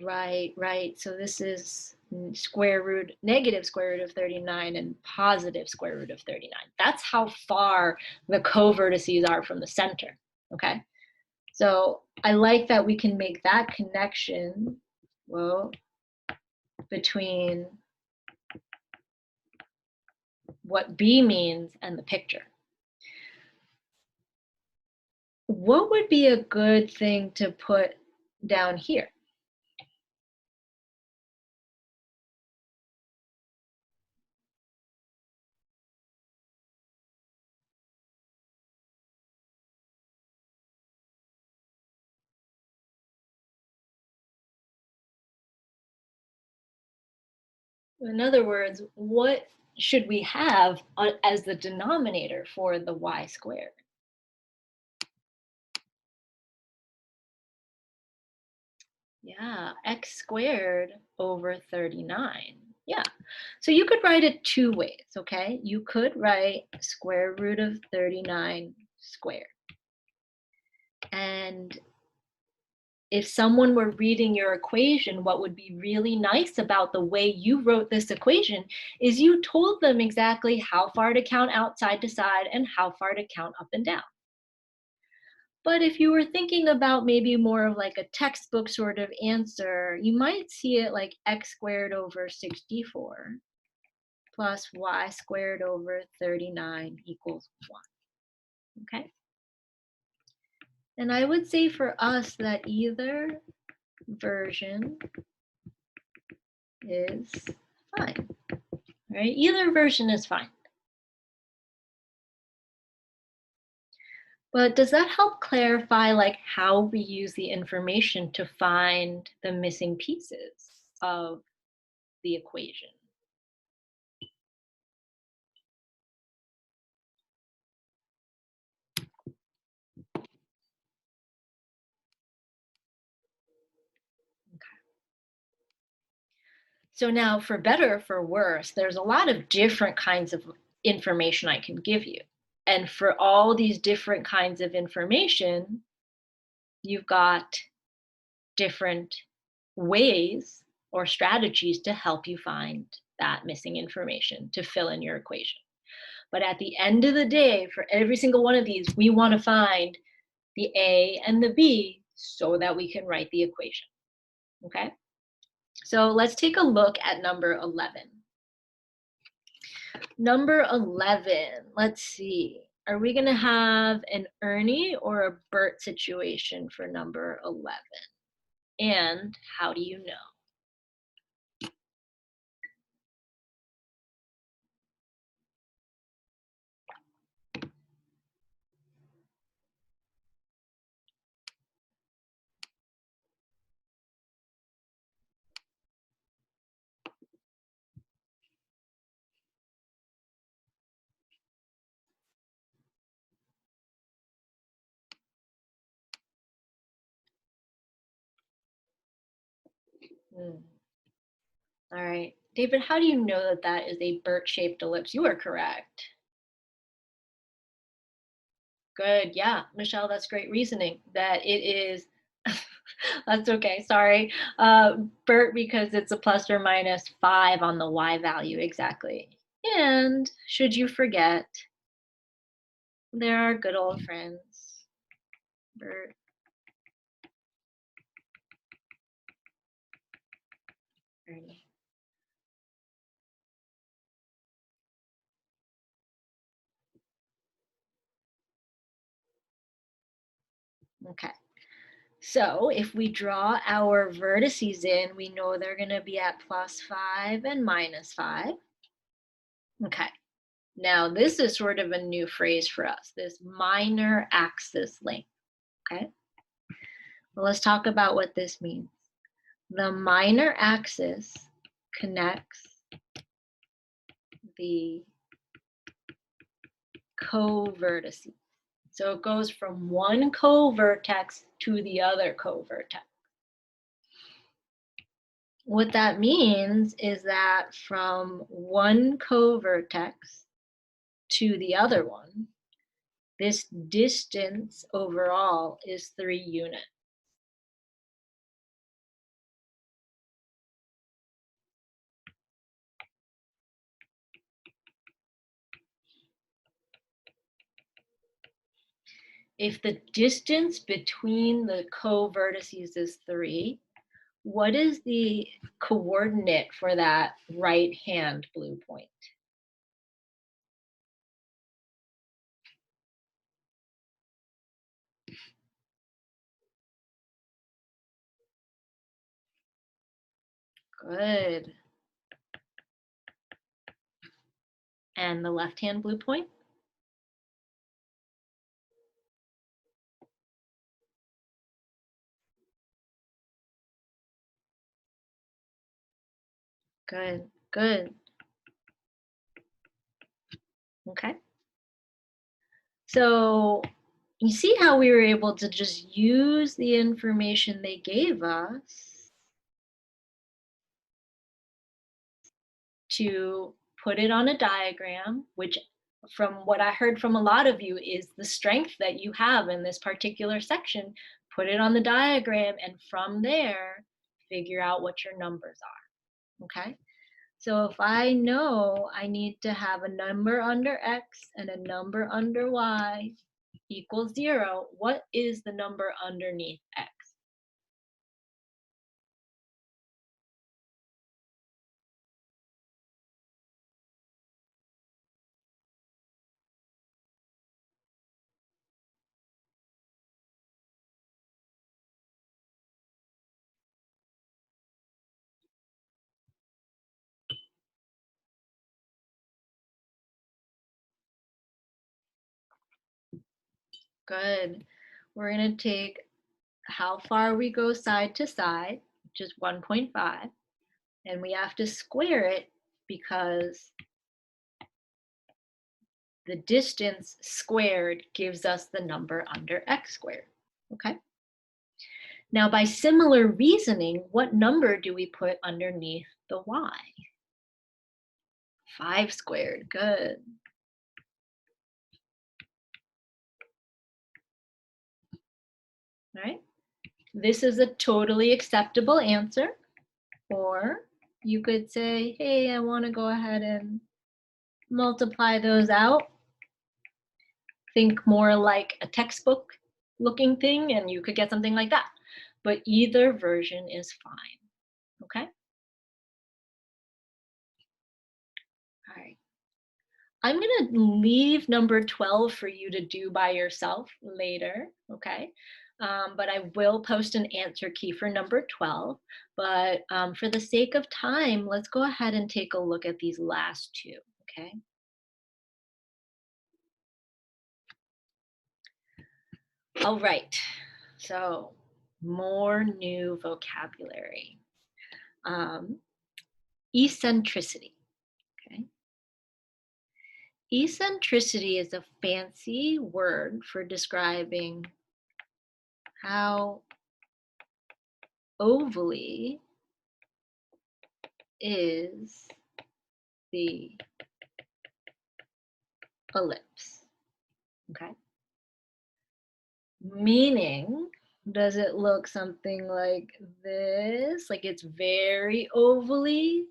Right, right. So this is square root, negative square root of 39 and positive square root of 39. That's how far the covertices are from the center, okay? So I like that we can make that connection, well, between what B means and the picture. What would be a good thing to put down here? In other words, what should we have as the denominator for the y squared? Yeah, x squared over 39. Yeah, so you could write it two ways, okay? You could write square root of 39 squared. And if someone were reading your equation, what would be really nice about the way you wrote this equation is you told them exactly how far to count out side to side and how far to count up and down. But if you were thinking about maybe more of like a textbook sort of answer, you might see it like x squared over 64 plus y squared over 39 equals 1, okay? And I would say for us that either version is fine, right? Either version is fine. But does that help clarify like how we use the information to find the missing pieces of the equation? So now for better or for worse, there's a lot of different kinds of information I can give you. And for all these different kinds of information, you've got different ways or strategies to help you find that missing information to fill in your equation. But at the end of the day, for every single one of these, we want to find the A and the B so that we can write the equation. Okay? So let's take a look at number 11. Number 11, let's see. Are we going to have an Ernie or a Bert situation for number 11? And how do you know? Hmm. All right. David, how do you know that that is a Bert-shaped ellipse? You are correct. Good. Yeah, Michelle, that's great reasoning. That it is, that's okay, sorry. Bert, because it's a plus or minus 5 on the y value, exactly. And should you forget, there are good old friends, Bert. Ernie. Okay. So if we draw our vertices in, we know they're going to be at +5 and -5. Okay. Now this is sort of a new phrase for us, this minor axis length. Okay. Well, let's talk about what this means. The minor axis connects the co-vertices. So it goes from one co-vertex to the other co-vertex. What that means is that from one co-vertex to the other one, this distance overall is 3 units. If the distance between the co-vertices is 3, what is the coordinate for that right-hand blue point? Good. And the left-hand blue point? Good, good. Okay. So you see how we were able to just use the information they gave us to put it on a diagram, which from what I heard from a lot of you is the strength that you have in this particular section. Put it on the diagram and from there, figure out what your numbers are, okay? So if I know I need to have a number under X and a number under Y equals 0, what is the number underneath X? Good. We're going to take how far we go side to side, which is 1.5, and we have to square it because the distance squared gives us the number under X squared, okay? Now, by similar reasoning, what number do we put underneath the y. 5 squared, good. All right, this is a totally acceptable answer. Or you could say, hey, I want to go ahead and multiply those out. Think more like a textbook looking thing, and you could get something like that. But either version is fine, okay? All right. I'm going to leave number 12 for you to do by yourself later, okay? But I will post an answer key for number 12. But for the sake of time, let's go ahead and take a look at these last two, okay? All right, so more new vocabulary. Eccentricity, okay? Eccentricity is a fancy word for describing how ovally is the ellipse, okay? Meaning, does it look something like this? Like it's very ovally?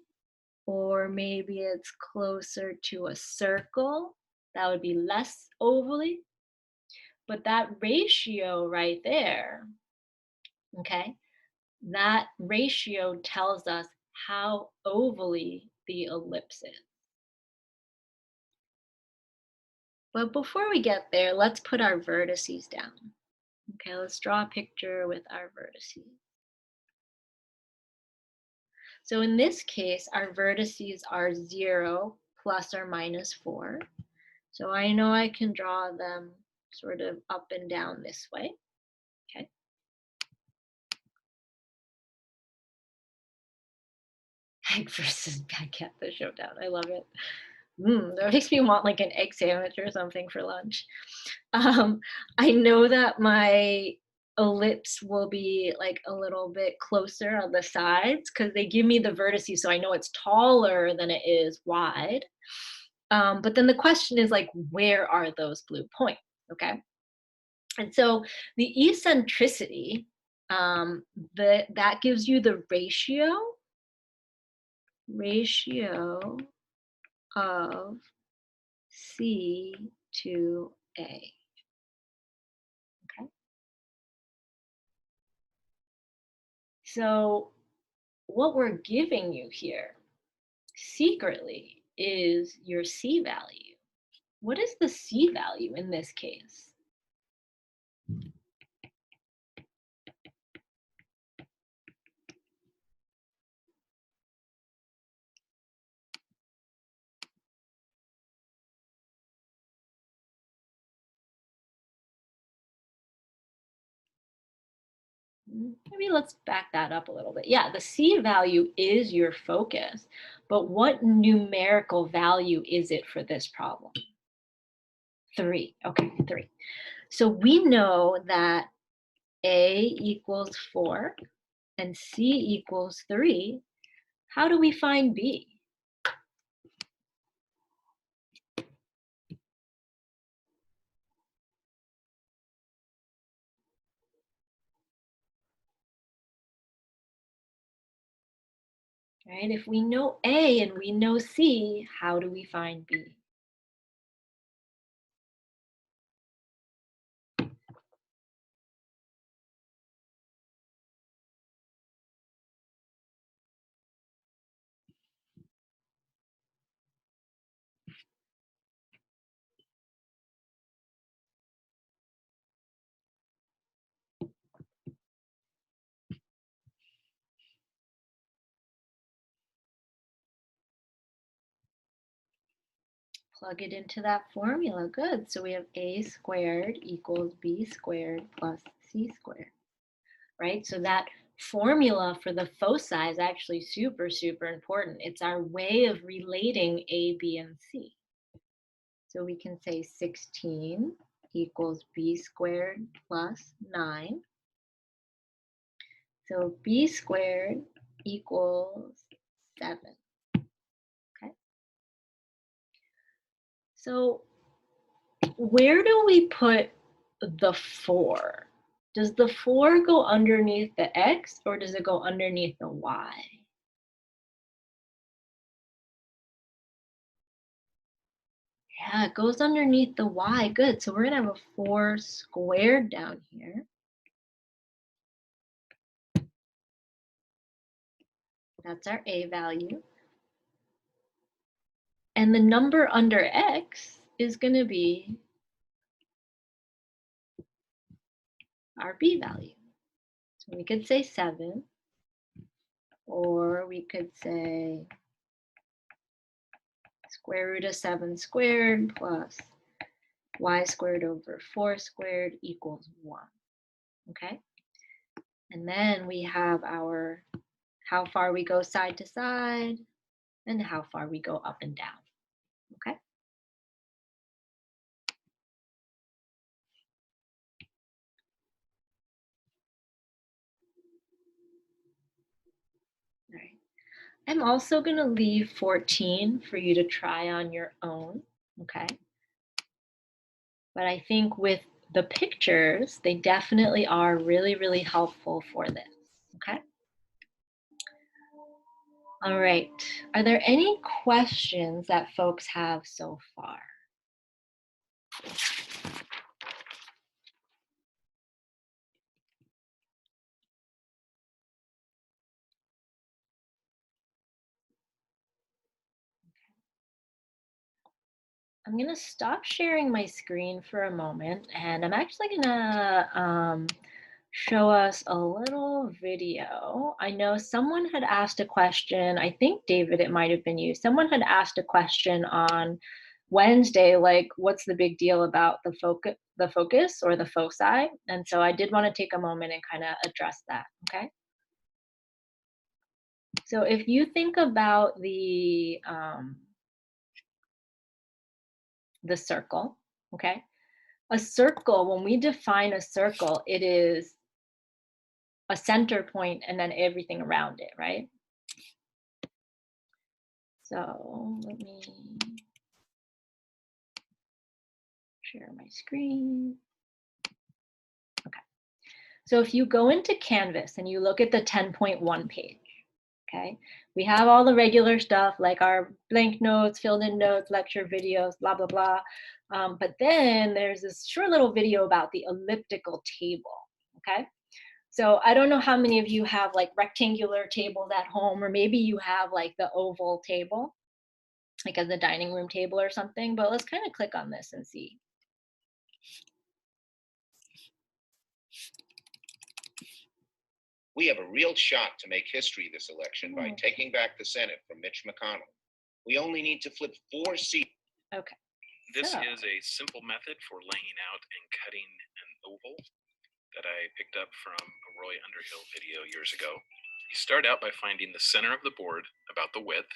Or maybe it's closer to a circle? That would be less ovally. But that ratio right there, okay, that ratio tells us how ovally the ellipse is. But before we get there, let's put our vertices down. Okay, let's draw a picture with our vertices. So in this case, our vertices are 0 plus or minus 4. So I know I can draw them sort of up and down this way. Okay. Egg versus baguette, the showdown. I love it. That makes me want like an egg sandwich or something for lunch. I know that my ellipse will be like a little bit closer on the sides because they give me the vertices, so I know it's taller than it is wide. But then the question is like, where are those blue points? Okay. And so the eccentricity, that gives you the ratio of C to A. Okay. So what we're giving you here secretly is your C value. What is the C value in this case? Maybe let's back that up a little bit. Yeah, the C value is your focus, but what numerical value is it for this problem? 3. Okay, 3. So we know that A equals 4 and C equals 3. How do we find B? Right? If we know A and we know C, how do we find B? Plug it into that formula. Good. So we have A squared equals B squared plus C squared, right? So that formula for the foci is actually super, super important. It's our way of relating A, B, and C. So we can say 16 equals B squared plus 9. So B squared equals 7. Okay. So where do we put the 4? Does the 4 go underneath the x or does it go underneath the y? Yeah, it goes underneath the y. Good. So we're going to have a 4 squared down here. That's our a value. And the number under x is going to be our b value. So we could say 7, or we could say square root of 7 squared plus y squared over 4 squared equals 1. Okay? And then we have our how far we go side to side and how far we go up and down. Okay? All right. I'm also going to leave 14 for you to try on your own. Okay? But I think with the pictures, they definitely are really, really helpful for this. Okay? All right. Are there any questions that folks have so far? I'm going to stop sharing my screen for a moment, and I'm actually going to show us a little video. I know someone had asked a question. I think, David, it might have been you. Someone had asked a question on Wednesday, like, what's the big deal about the focus or the foci? And so I did want to take a moment and kind of address that, okay? So if you think about the circle, okay? A circle, when we define a circle, it is a center point and then everything around it, right? So let me share my screen. Okay. So if you go into Canvas and you look at the 10.1 page, okay, we have all the regular stuff like our blank notes, filled in notes, lecture videos, blah, blah, blah. But then there's this short little video about the elliptical table, okay? So I don't know how many of you have like rectangular tables at home, or maybe you have like the oval table, like as a dining room table or something, but let's kind of click on this and see. We have a real shot to make history this election by taking back the Senate from Mitch McConnell. We only need to flip 4 seats. Okay. This is a simple method for laying out and cutting an oval that I picked up from a Roy Underhill video years ago. You start out by finding the center of the board, about the width,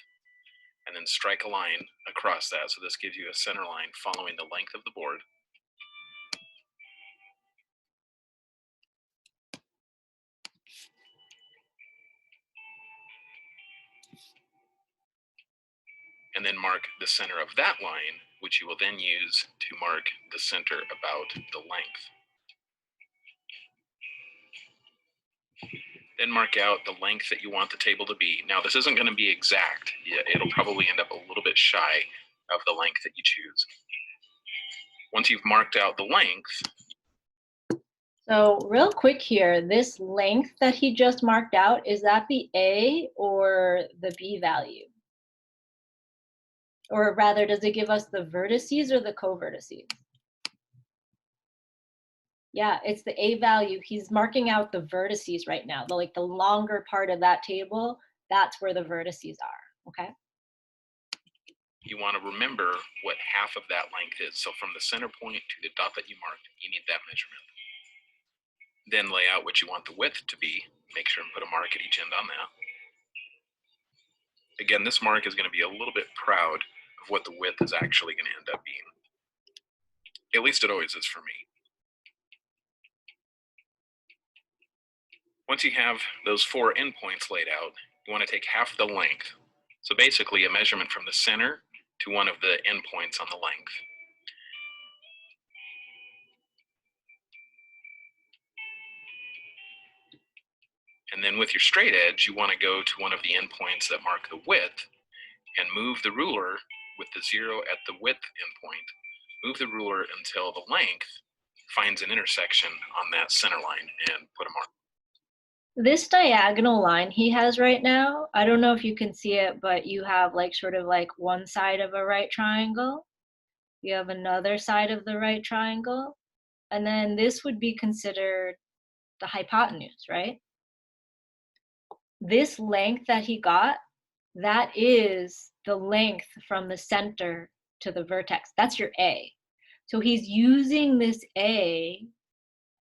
and then strike a line across that. So this gives you a center line following the length of the board. And then mark the center of that line, which you will then use to mark the center about the length. Then mark out the length that you want the table to be. Now, this isn't going to be exact. It'll probably end up a little bit shy of the length that you choose. Once you've marked out the length. So real quick here, this length that he just marked out, is that the A or the B value? Or rather, does it give us the vertices or the co-vertices? Yeah, it's the A value. He's marking out the vertices right now. The longer part of that table, that's where the vertices are, okay? You want to remember what half of that length is. So from the center point to the dot that you marked, you need that measurement. Then lay out what you want the width to be. Make sure and put a mark at each end on that. Again, this mark is going to be a little bit proud of what the width is actually going to end up being. At least it always is for me. Once you have those 4 endpoints laid out, you want to take half the length So basically a measurement from the center to one of the endpoints on the length. And then with your straight edge, you want to go to one of the endpoints that mark the width and move the ruler with the 0 at the width endpoint. Move the ruler until the length finds an intersection on that center line and put a mark. This diagonal line he has right now, I don't know if you can see it, but you have like sort of like one side of a right triangle. You have another side of the right triangle. And then this would be considered the hypotenuse, right? This length that he got, that is the length from the center to the vertex. That's your A. So he's using this A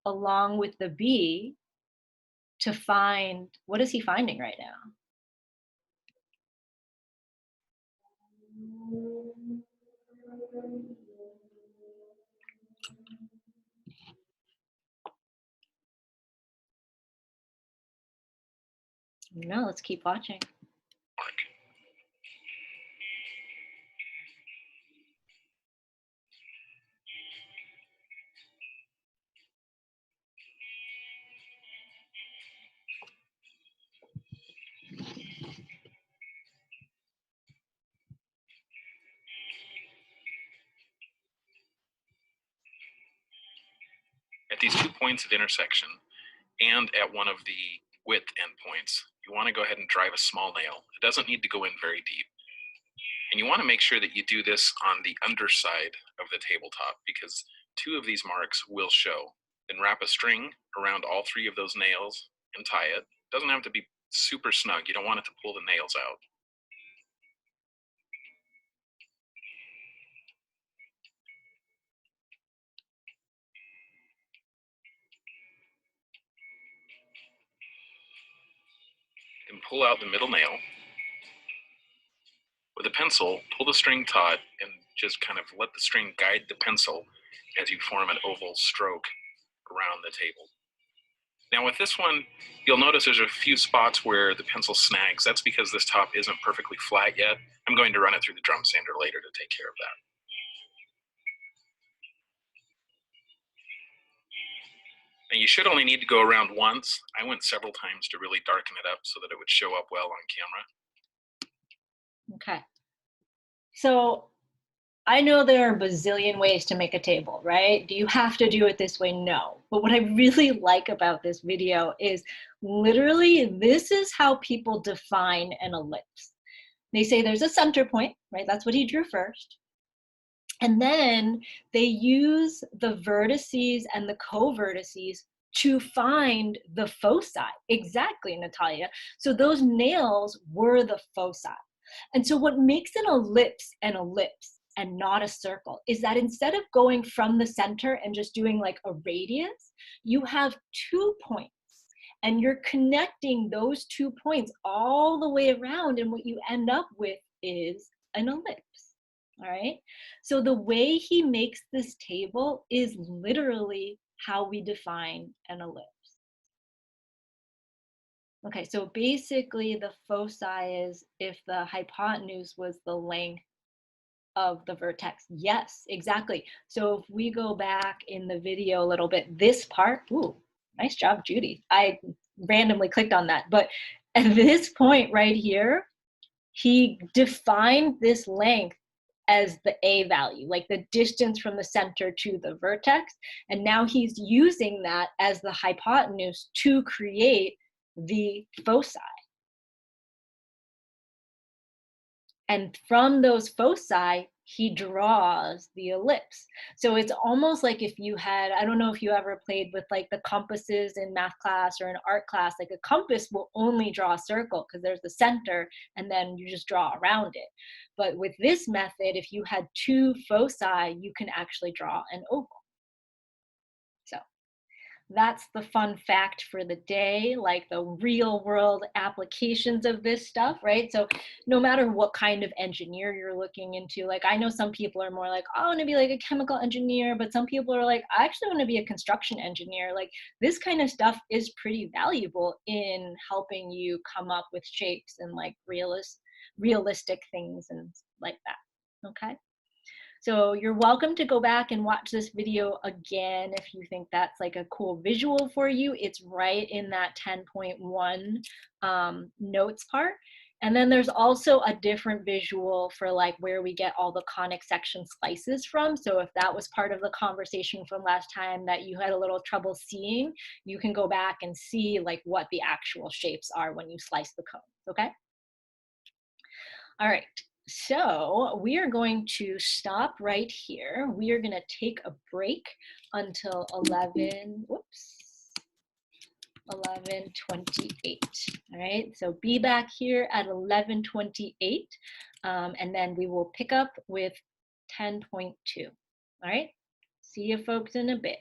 along with the B to find, what is he finding right now? No, let's keep watching. Mark. At these 2 points of intersection and at one of the width endpoints, you want to go ahead and drive a small nail. It doesn't need to go in very deep. And you want to make sure that you do this on the underside of the tabletop because 2 of these marks will show. Then wrap a string around all 3 of those nails and tie it. It doesn't have to be super snug. You don't want it to pull the nails out. Then pull out the middle nail. With a pencil, pull the string taut and just kind of let the string guide the pencil as you form an oval stroke around the table. Now with this one, you'll notice there's a few spots where the pencil snags. That's because this top isn't perfectly flat yet. I'm going to run it through the drum sander later to take care of that. And you should only need to go around once. I went several times to really darken it up so that it would show up well on camera. Okay. So I know there are a bazillion ways to make a table, right? Do you have to do it this way? No. But what I really like about this video is literally this is how people define an ellipse. They say there's a center point, right? That's what he drew first. And then they use the vertices and the co-vertices to find the foci. Exactly, Natalia. So those nails were the foci. And so what makes an ellipse and not a circle is that instead of going from the center and just doing like a radius, you have 2 points and you're connecting those 2 points all the way around, and what you end up with is an ellipse. All right, so the way he makes this table is literally how we define an ellipse. Okay, so basically the foci is if the hypotenuse was the length of the vertex. Yes, exactly. So if we go back in the video a little bit, this part, ooh, nice job, Judy. I randomly clicked on that, but at this point right here, he defined this length as the A value, like the distance from the center to the vertex. And now he's using that as the hypotenuse to create the foci. And from those foci, he draws the ellipse. So it's almost like if you had, I don't know if you ever played with like the compasses in math class or in art class, like a compass will only draw a circle because there's the center and then you just draw around it. But with this method, if you had 2 foci, you can actually draw an oval. So that's the fun fact for the day, like the real world applications of this stuff, right? So no matter what kind of engineer you're looking into, like I know some people are more like, I want to be like a chemical engineer, but some people are like, I actually want to be a construction engineer. Like this kind of stuff is pretty valuable in helping you come up with shapes and like realistic things and like that, okay? So you're welcome to go back and watch this video again if you think that's like a cool visual for you. It's right in that 10.1 notes part. And then there's also a different visual for like where we get all the conic section slices from. So if that was part of the conversation from last time that you had a little trouble seeing, you can go back and see like what the actual shapes are when you slice the cones, okay? All right, so we are going to stop right here. We are going to take a break until 11:28. All right, so be back here at 11:28, and then we will pick up with 10.2. All right, see you folks in a bit.